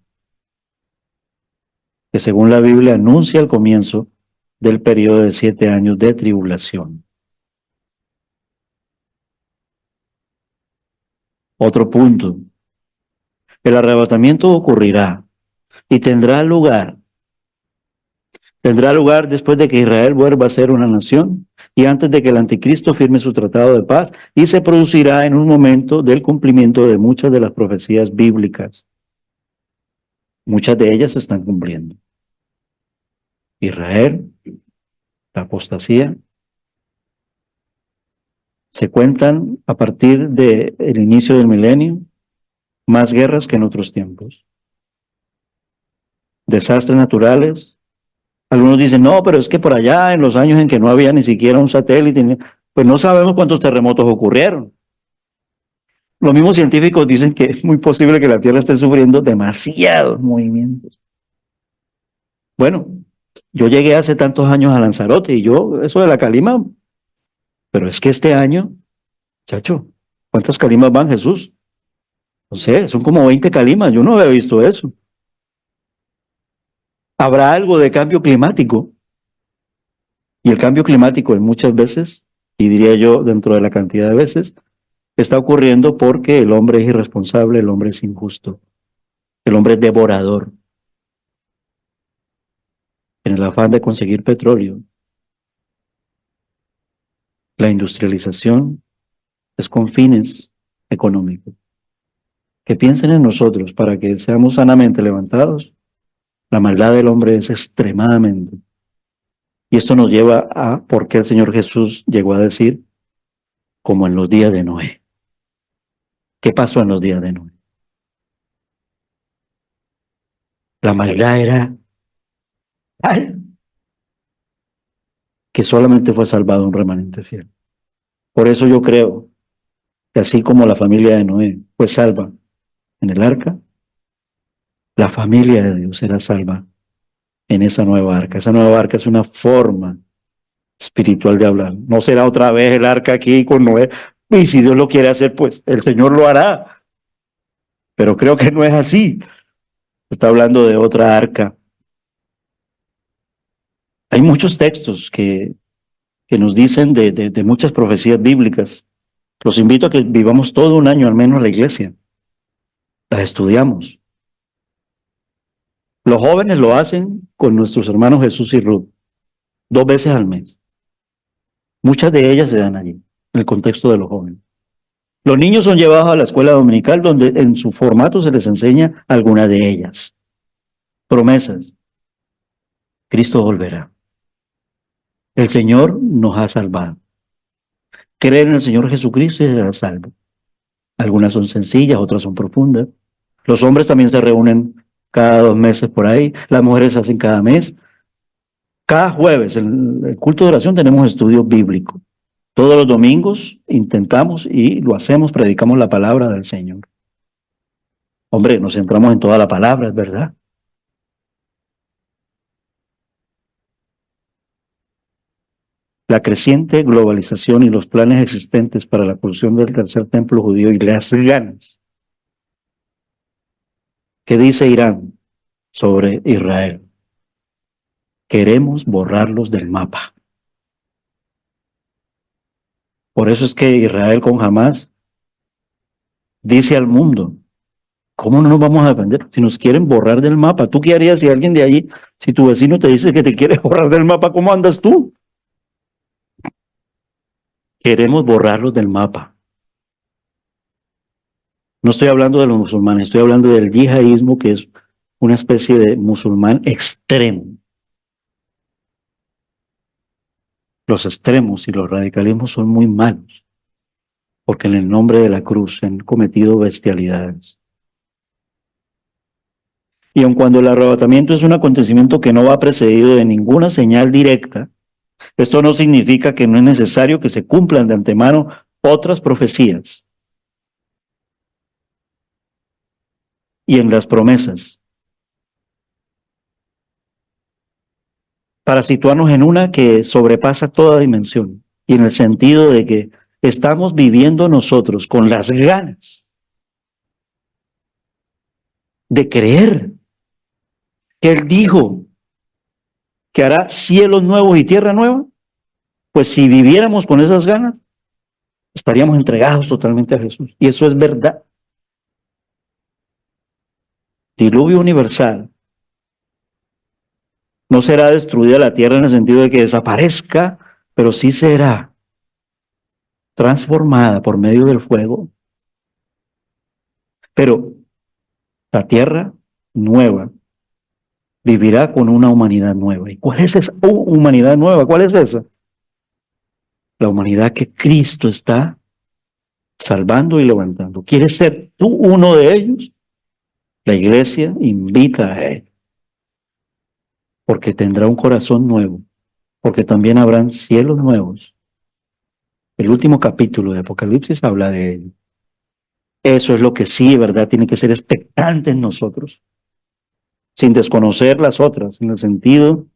que según la Biblia anuncia el comienzo del periodo de 7 años de tribulación. Otro punto. El arrebatamiento ocurrirá y tendrá lugar. Tendrá lugar después de que Israel vuelva a ser una nación y antes de que el anticristo firme su tratado de paz, y se producirá en un momento del cumplimiento de muchas de las profecías bíblicas. Muchas de ellas se están cumpliendo. Israel, la apostasía, se cuentan a partir del inicio del milenio más guerras que en otros tiempos. Desastres naturales. Algunos dicen, no, pero es que por allá, en los años en que no había ni siquiera un satélite, pues no sabemos cuántos terremotos ocurrieron. Los mismos científicos dicen que es muy posible que la Tierra esté sufriendo demasiados movimientos. Bueno, yo llegué hace tantos años a Lanzarote y eso de la calima, pero es que este año, chacho, ¿cuántas calimas van, Jesús? No sé, son como 20 calimas, yo no había visto eso. Habrá algo de cambio climático. Y el cambio climático en muchas veces, y diría yo dentro de la cantidad de veces, está ocurriendo porque el hombre es irresponsable, el hombre es injusto, el hombre es devorador. En el afán de conseguir petróleo, la industrialización es con fines económicos. Que piensen en nosotros para que seamos sanamente levantados. La maldad del hombre es extremadamente. Y esto nos lleva a por qué el Señor Jesús llegó a decir, como en los días de Noé. ¿Qué pasó en los días de Noé? La maldad era tal que solamente fue salvado un remanente fiel. Por eso yo creo que así como la familia de Noé fue salva en el arca, la familia de Dios será salva en esa nueva arca. Esa nueva arca es una forma espiritual de hablar. No será otra vez el arca aquí con Noé. Y si Dios lo quiere hacer, pues el Señor lo hará. Pero creo que no es así. Está hablando de otra arca. Hay muchos textos que nos dicen de muchas profecías bíblicas. Los invito a que vivamos todo un año al menos en la iglesia. Las estudiamos. Los jóvenes lo hacen con nuestros hermanos Jesús y Ruth, 2 veces al mes. Muchas de ellas se dan allí, en el contexto de los jóvenes. Los niños son llevados a la escuela dominical donde en su formato se les enseña alguna de ellas. Promesas. Cristo volverá. El Señor nos ha salvado. Creer en el Señor Jesucristo y será salvo. Algunas son sencillas, otras son profundas. Los hombres también se reúnen cada 2 meses por ahí. Las mujeres hacen cada mes. Cada jueves, en el culto de oración, tenemos estudio bíblico. Todos los domingos intentamos y lo hacemos, predicamos la palabra del Señor. Hombre, nos centramos en toda la palabra, es verdad. la creciente globalización y los planes existentes para la construcción del tercer templo judío y las ganas que dice Irán sobre Israel. Queremos borrarlos del mapa. Por eso es que Israel con Hamás dice al mundo, ¿cómo no nos vamos a defender? Si nos quieren borrar del mapa, ¿tú qué harías si alguien de allí, si tu vecino te dice que te quiere borrar del mapa, cómo andas tú? Queremos borrarlos del mapa. No estoy hablando de los musulmanes, estoy hablando del yihadismo, que es una especie de musulmán extremo. Los extremos y los radicalismos son muy malos, porque en el nombre de la cruz han cometido bestialidades. Y aun cuando el arrebatamiento es un acontecimiento que no va precedido de ninguna señal directa, esto no significa que no es necesario que se cumplan de antemano otras profecías. Y en las promesas, para situarnos en una que sobrepasa toda dimensión, y en el sentido de que estamos viviendo nosotros con las ganas de creer que Él dijo que hará cielos nuevos y tierra nueva. Pues si viviéramos con esas ganas, estaríamos entregados totalmente a Jesús. Y eso es verdad. Diluvio universal. No será destruida la tierra en el sentido de que desaparezca, pero sí será transformada por medio del fuego. Pero la tierra nueva vivirá con una humanidad nueva. ¿Y cuál es esa humanidad nueva? ¿Cuál es esa? La humanidad que Cristo está salvando y levantando. ¿Quieres ser tú uno de ellos? La iglesia invita a Él. Porque tendrá un corazón nuevo, porque también habrán cielos nuevos. El último capítulo de Apocalipsis habla de ello. Eso es lo que sí, ¿verdad? Tiene que ser expectante en nosotros, sin desconocer las otras, en el sentido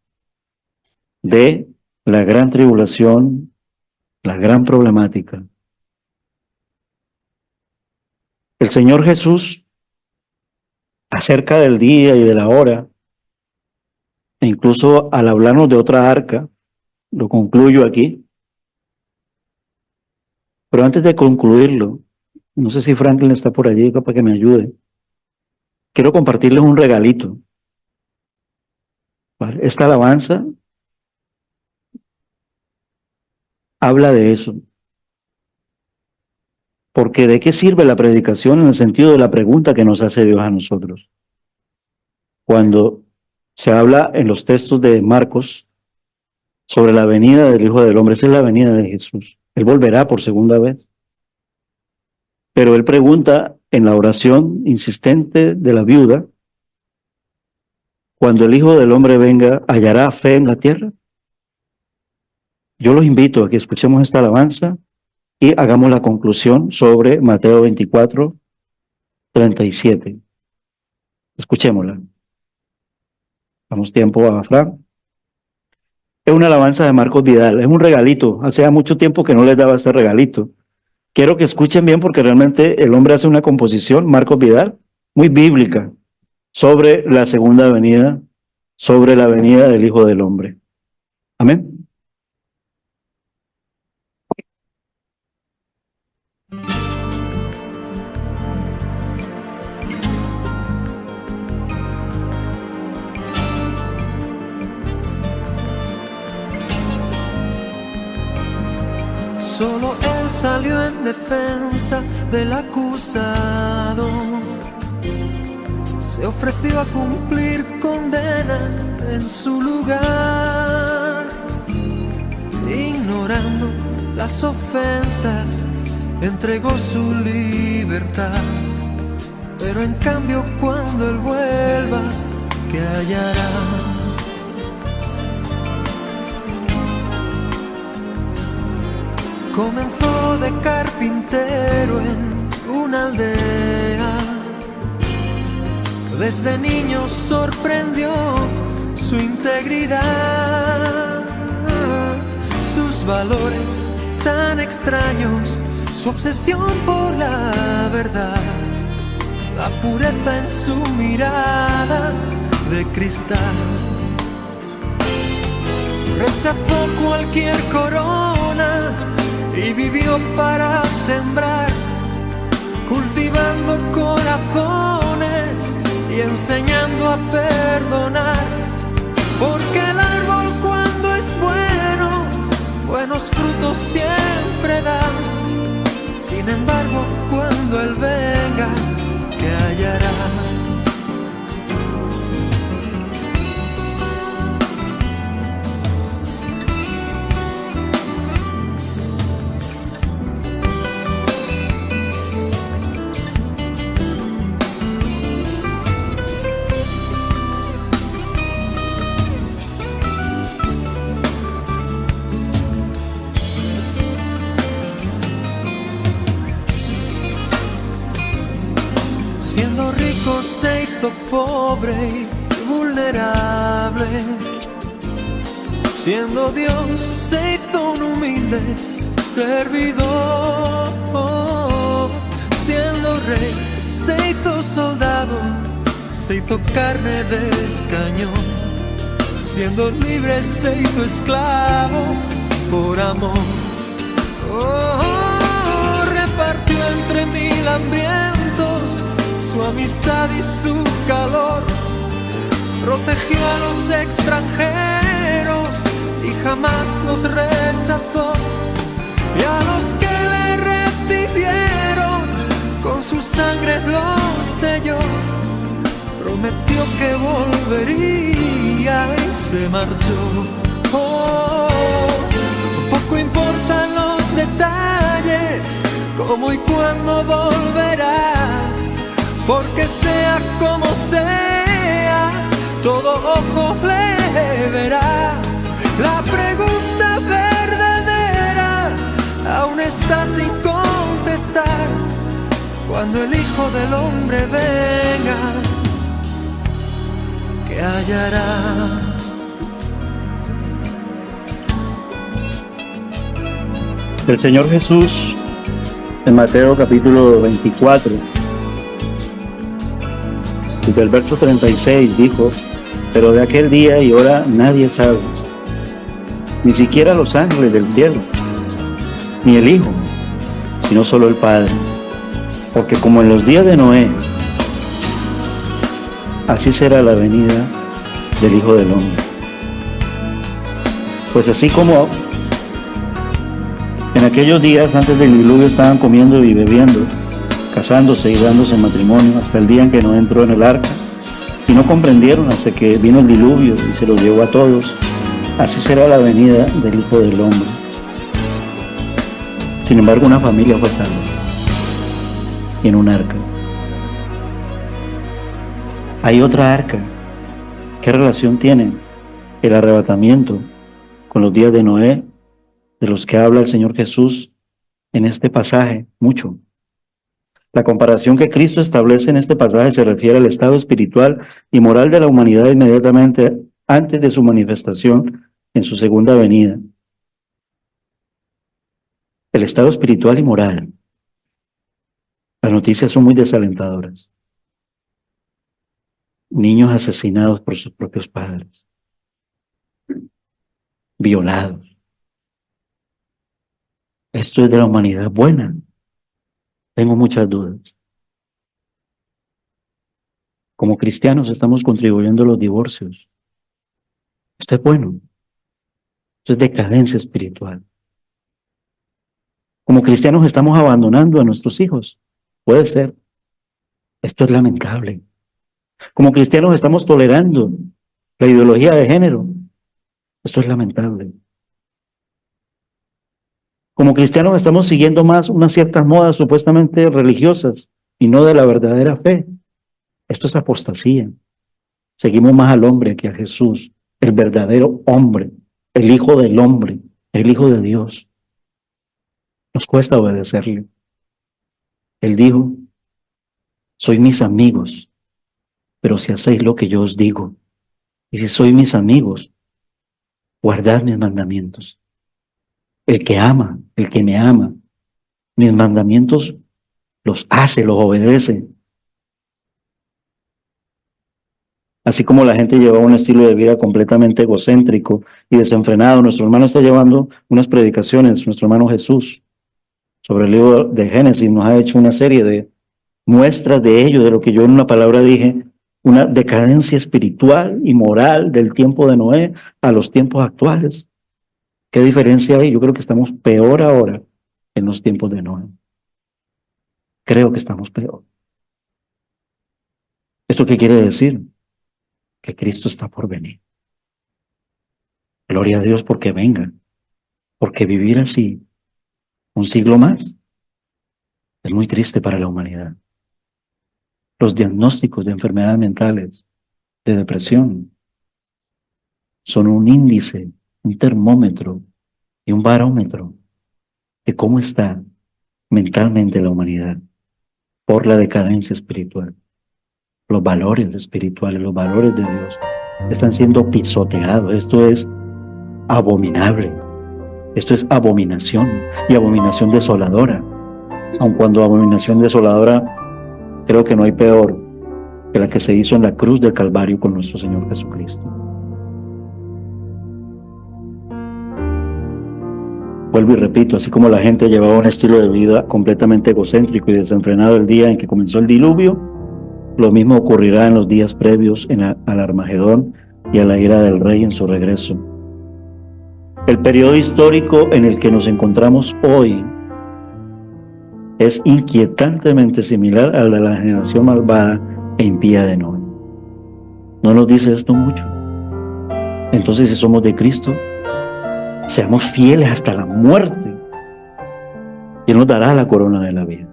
de la gran tribulación, la gran problemática. El Señor Jesús, acerca del día y de la hora, e incluso al hablarnos de otra arca, lo concluyo aquí. Pero antes de concluirlo, no sé si Franklin está por allí para que me ayude. Quiero compartirles un regalito. ¿Vale? Esta alabanza habla de eso. Porque ¿de qué sirve la predicación en el sentido de la pregunta que nos hace Dios a nosotros? Cuando se habla en los textos de Marcos sobre la venida del Hijo del Hombre. Esa es la venida de Jesús. Él volverá por segunda vez. Pero él pregunta en la oración insistente de la viuda, cuando el Hijo del Hombre venga, ¿hallará fe en la tierra? Yo los invito a que escuchemos esta alabanza y hagamos la conclusión sobre Mateo 24, 37. Escuchémosla. Damos tiempo a Fran. Es una alabanza de Marcos Vidal, es un regalito. Hace mucho tiempo que no les daba este regalito. Quiero que escuchen bien porque realmente el hombre hace una composición, Marcos Vidal, muy bíblica, sobre la segunda venida, sobre la venida del Hijo del Hombre. Amén. Solo él salió en defensa del acusado. Se ofreció a cumplir condena en su lugar, ignorando las ofensas, entregó su libertad. Pero en cambio cuando él vuelva, ¿qué hallará? Comenzó de carpintero en una aldea. Desde niño sorprendió su integridad. Sus valores tan extraños, su obsesión por la verdad, la pureza en su mirada de cristal. Rechazó cualquier corona y vivió para sembrar, cultivando corazones y enseñando a perdonar. Porque el árbol cuando es bueno, buenos frutos siempre da. Sin embargo, cuando Él venga, ¿qué hallará? Siendo rico se hizo pobre y vulnerable. Siendo Dios se hizo un humilde servidor. Siendo rey se hizo soldado, se hizo carne de cañón. Siendo libre se hizo esclavo por amor. Repartió entre 1000 hambrientos su amistad y su calor, protegió a los extranjeros y jamás los rechazó. Y a los que le recibieron, con su sangre los selló. Prometió que volvería y se marchó. Poco importan los detalles, cómo y cuándo volverá. Porque sea como sea, todo ojo le verá. La pregunta verdadera aún está sin contestar. Cuando el Hijo del Hombre venga, ¿qué hallará? El Señor Jesús, en Mateo capítulo 24, desde el verso 36 dijo: pero de aquel día y hora nadie sabe, ni siquiera los ángeles del cielo, ni el Hijo, sino solo el Padre. Porque como en los días de Noé, así será la venida del Hijo del Hombre. Pues así como en aquellos días antes del diluvio estaban comiendo y bebiendo, casándose y dándose matrimonio, hasta el día en que Noé entró en el arca, y no comprendieron hasta que vino el diluvio y se los llevó a todos, así será la venida del Hijo del Hombre. Sin embargo, una familia fue salva, y en un arca. Hay otra arca. ¿Qué relación tiene el arrebatamiento con los días de Noé, de los que habla el Señor Jesús en este pasaje? Mucho. La comparación que Cristo establece en este pasaje se refiere al estado espiritual y moral de la humanidad inmediatamente antes de su manifestación en su segunda venida. El estado espiritual y moral. Las noticias son muy desalentadoras. Niños asesinados por sus propios padres. Violados. Esto es de la humanidad buena. Tengo muchas dudas. Como cristianos estamos contribuyendo a los divorcios. Esto es bueno. Esto es decadencia espiritual. Como cristianos estamos abandonando a nuestros hijos. Puede ser. Esto es lamentable. Como cristianos estamos tolerando la ideología de género. Esto es lamentable. Como cristianos estamos siguiendo más unas ciertas modas supuestamente religiosas y no de la verdadera fe. Esto es apostasía. Seguimos más al hombre que a Jesús, el verdadero hombre, el Hijo del Hombre, el Hijo de Dios. Nos cuesta obedecerle. Él dijo: sois mis amigos, pero si hacéis lo que yo os digo, y si sois mis amigos, guardad mis mandamientos. el que me ama, mis mandamientos los hace, los obedece. Así como la gente lleva un estilo de vida completamente egocéntrico y desenfrenado, nuestro hermano está llevando unas predicaciones, nuestro hermano Jesús, sobre el libro de Génesis, nos ha hecho una serie de muestras de ello, de lo que yo en una palabra dije, una decadencia espiritual y moral del tiempo de Noé a los tiempos actuales. ¿Qué diferencia hay? Yo creo que estamos peor ahora en los tiempos de Noé. Creo que estamos peor. ¿Esto qué quiere decir? Que Cristo está por venir. Gloria a Dios porque venga. Porque vivir así, un siglo más, es muy triste para la humanidad. Los diagnósticos de enfermedades mentales, de depresión, son un índice, un termómetro y un barómetro de cómo está mentalmente la humanidad por la decadencia espiritual. Los valores espirituales, los valores de Dios están siendo pisoteados. Esto es abominable. Esto es abominación y abominación desoladora. Aun cuando abominación desoladora, creo que no hay peor que la que se hizo en la cruz del Calvario con nuestro Señor Jesucristo. Vuelvo y repito, así como la gente llevaba un estilo de vida completamente egocéntrico y desenfrenado el día en que comenzó el diluvio, lo mismo ocurrirá en los días previos al Armagedón y a la ira del Rey en su regreso. El periodo histórico en el que nos encontramos hoy es inquietantemente similar al de la generación malvada e impía de Noé. ¿No nos dice esto mucho? Entonces, si somos de Cristo, seamos fieles hasta la muerte y Él nos dará la corona de la vida.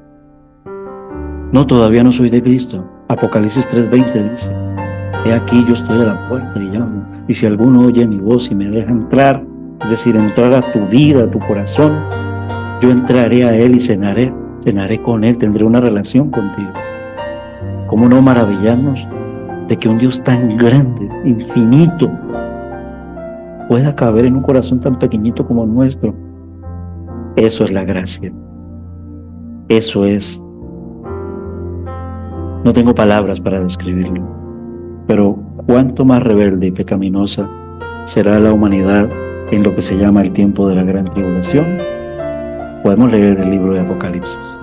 No, todavía no soy de Cristo. Apocalipsis 3:20 dice: he aquí yo estoy a la puerta y llamo, y si alguno oye mi voz y me deja entrar, es decir, entrar a tu vida, a tu corazón, yo entraré a Él y cenaré con Él, tendré una relación contigo. ¿Cómo no maravillarnos de que un Dios tan grande, infinito, pueda caber en un corazón tan pequeñito como el nuestro? Eso es la gracia. Eso es. No tengo palabras para describirlo, pero cuánto más rebelde y pecaminosa será la humanidad en lo que se llama el tiempo de la gran tribulación. Podemos leer el libro de Apocalipsis.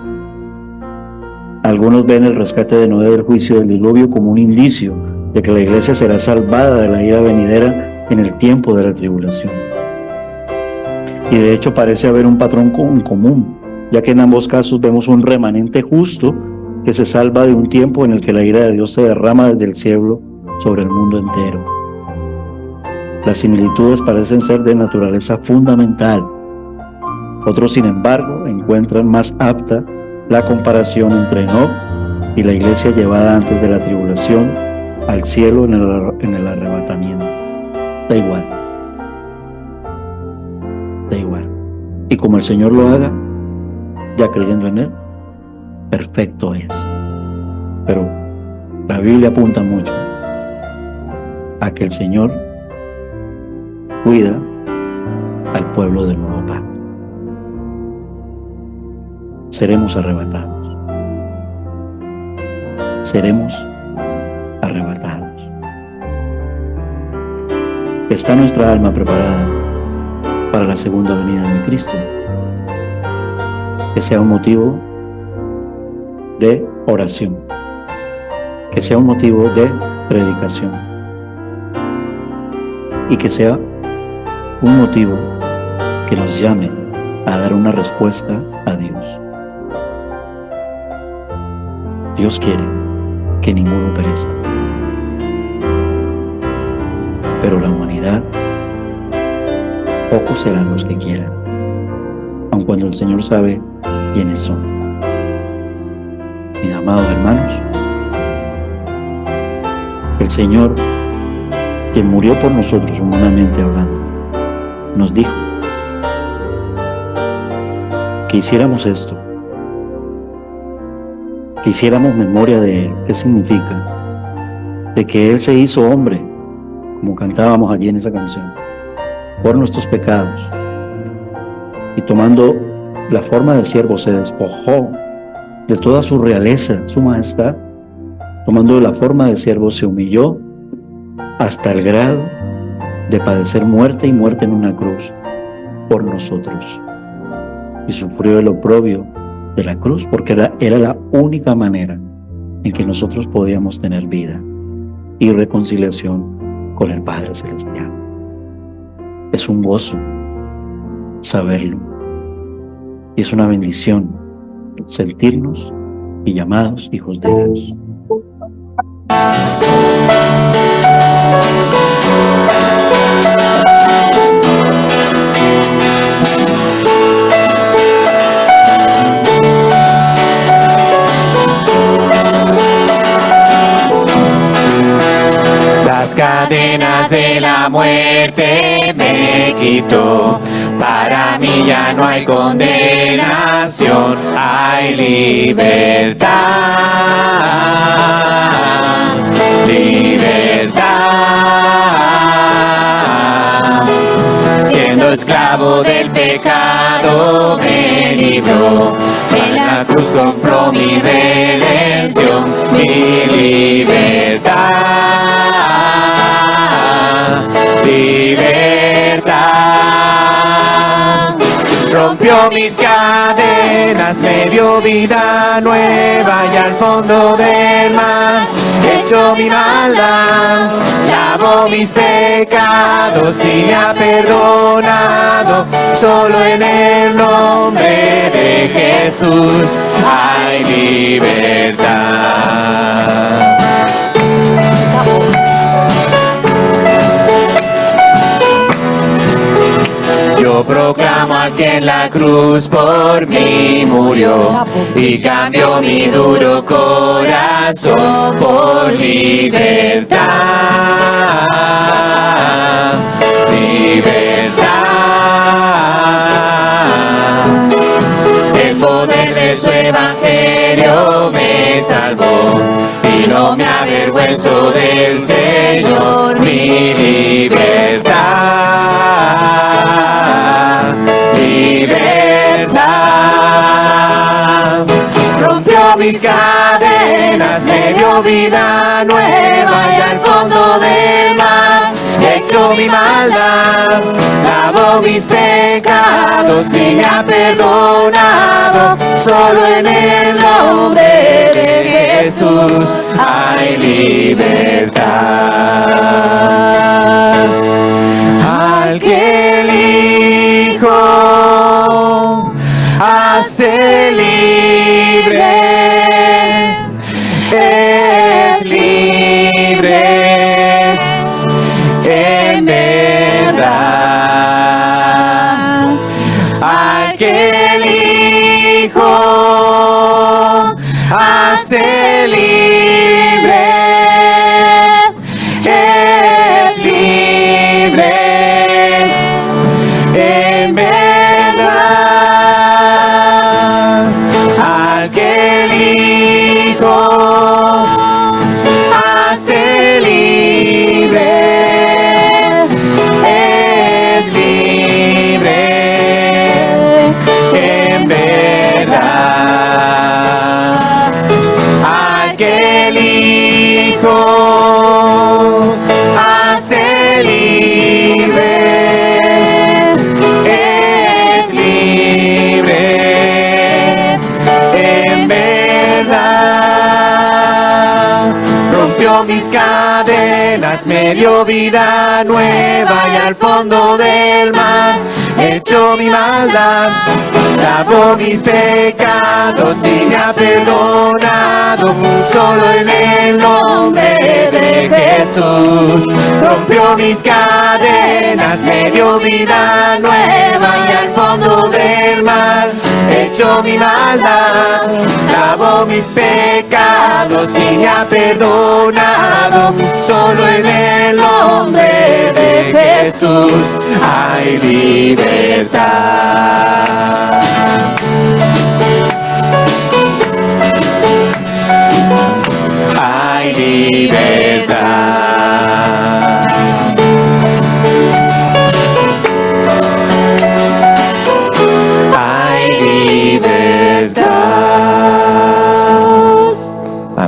Algunos ven el rescate de Noé del juicio del diluvio como un indicio de que la iglesia será salvada de la ira venidera en el tiempo de la tribulación. Y de hecho parece haber un patrón común, ya que en ambos casos vemos un remanente justo que se salva de un tiempo en el que la ira de Dios se derrama desde el cielo sobre el mundo entero. Las similitudes parecen ser de naturaleza fundamental. Otros, sin embargo, encuentran más apta la comparación entre Enoc y la iglesia llevada antes de la tribulación al cielo en el arrebatamiento. Da igual. Da igual. Y como el Señor lo haga, ya creyendo en Él, perfecto es. Pero la Biblia apunta mucho a que el Señor cuida al pueblo del nuevo pacto. Seremos arrebatados. Seremos arrebatados. ¿Está nuestra alma preparada para la segunda venida de Cristo? Que sea un motivo de oración, que sea un motivo de predicación y que sea un motivo que nos llame a dar una respuesta a Dios. Dios quiere que ninguno perezca, pero la humanidad, pocos serán los que quieran, aun cuando el Señor sabe quiénes son. Mis amados hermanos, el Señor, quien murió por nosotros humanamente hablando, nos dijo que hiciéramos esto, que hiciéramos memoria de Él. ¿Qué significa? De que Él se hizo hombre, como cantábamos allí en esa canción, por nuestros pecados, y tomando la forma de siervo se despojó de toda su realeza, su majestad, tomando la forma de siervo se humilló hasta el grado de padecer muerte y muerte en una cruz por nosotros, y sufrió el oprobio de la cruz porque era la única manera en que nosotros podíamos tener vida y reconciliación con el Padre Celestial. Es un gozo saberlo y es una bendición sentirnos y llamados hijos de Dios. Las cadenas de la muerte me quitó. Para mí ya no hay condenación, hay libertad. Libertad. Siendo esclavo del pecado me libró. En la cruz compró mi redención, mi libertad. Libertad. Rompió mis cadenas, me dio vida nueva y al fondo del mar echó mi maldad, lavó mis pecados y me ha perdonado. Solo en el nombre de Jesús hay libertad. Yo proclamo al que en la cruz por mí murió y cambió mi duro corazón por libertad. Libertad. El poder de su evangelio me salvó y no me avergüenzo del Señor, mi libertad. Libertad. Rompió mis cadenas, me dio vida nueva y al fondo del mar echó mi maldad, lavó mis pecados y me ha perdonado. Solo en el nombre de Jesús hay libertad. Al que el Hijo hace libre, es libre en verdad. Al que el Hijo hace libre, es libre en verdad. Al que el Hijo hace libre, es libre en verdad. Al que el Hijo hace libre, es libre en verdad. Rompió mis cadenas, me dio vida nueva y al fondo del mar echó mi maldad, lavó mis pecados y me ha perdonado. Solo en el nombre de Jesús rompió mis cadenas, me dio vida nueva y al fondo del mar echó mi maldad, lavó mis pecados y me ha perdonado. Solo en el nombre de Jesús hay libertad. Hay libertad.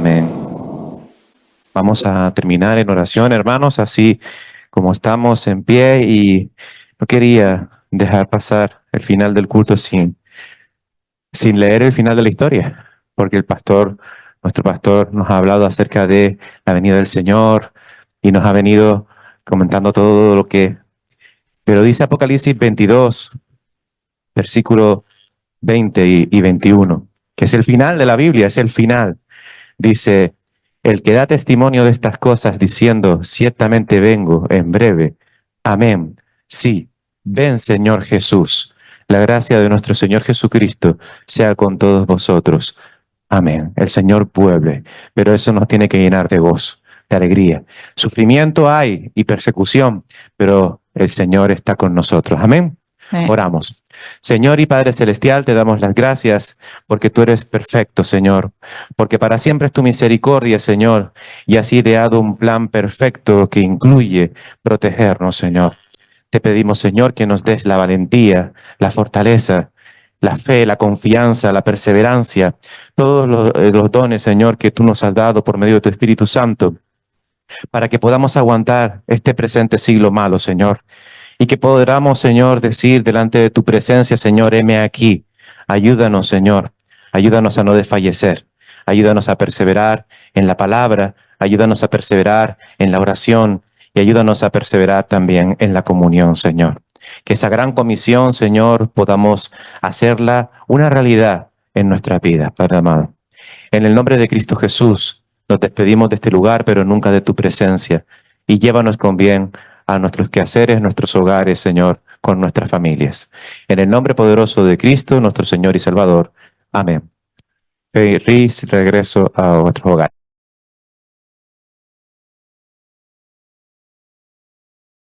Amén. Vamos a terminar en oración, hermanos, así como estamos en pie, y no quería dejar pasar el final del culto sin leer el final de la historia, porque nuestro pastor nos ha hablado acerca de la venida del Señor y nos ha venido comentando todo lo que... Pero dice Apocalipsis 22, versículo 20 y 21, que es el final de la Biblia, es el final. Dice: el que da testimonio de estas cosas diciendo, ciertamente vengo en breve. Amén. Sí, ven Señor Jesús. La gracia de nuestro Señor Jesucristo sea con todos vosotros. Amén. El Señor vuelve, pero eso nos tiene que llenar de gozo, de alegría. Sufrimiento hay y persecución, pero el Señor está con nosotros. Amén. Oramos. Señor y Padre Celestial, te damos las gracias porque tú eres perfecto, Señor, porque para siempre es tu misericordia, Señor, y has ideado un plan perfecto que incluye protegernos, Señor. Te pedimos, Señor, que nos des la valentía, la fortaleza, la fe, la confianza, la perseverancia, todos los dones, Señor, que tú nos has dado por medio de tu Espíritu Santo, para que podamos aguantar este presente siglo malo, Señor. Y que podamos, Señor, decir delante de tu presencia, Señor, heme aquí. Ayúdanos, Señor. Ayúdanos a no desfallecer. Ayúdanos a perseverar en la palabra. Ayúdanos a perseverar en la oración. Y ayúdanos a perseverar también en la comunión, Señor. Que esa gran comisión, Señor, podamos hacerla una realidad en nuestra vida, Padre amado. En el nombre de Cristo Jesús, nos despedimos de este lugar, pero nunca de tu presencia. Y llévanos con bien a nuestros quehaceres, nuestros hogares, Señor, con nuestras familias. En el nombre poderoso de Cristo, nuestro Señor y Salvador. Amén. Feliz regreso a vuestros hogares.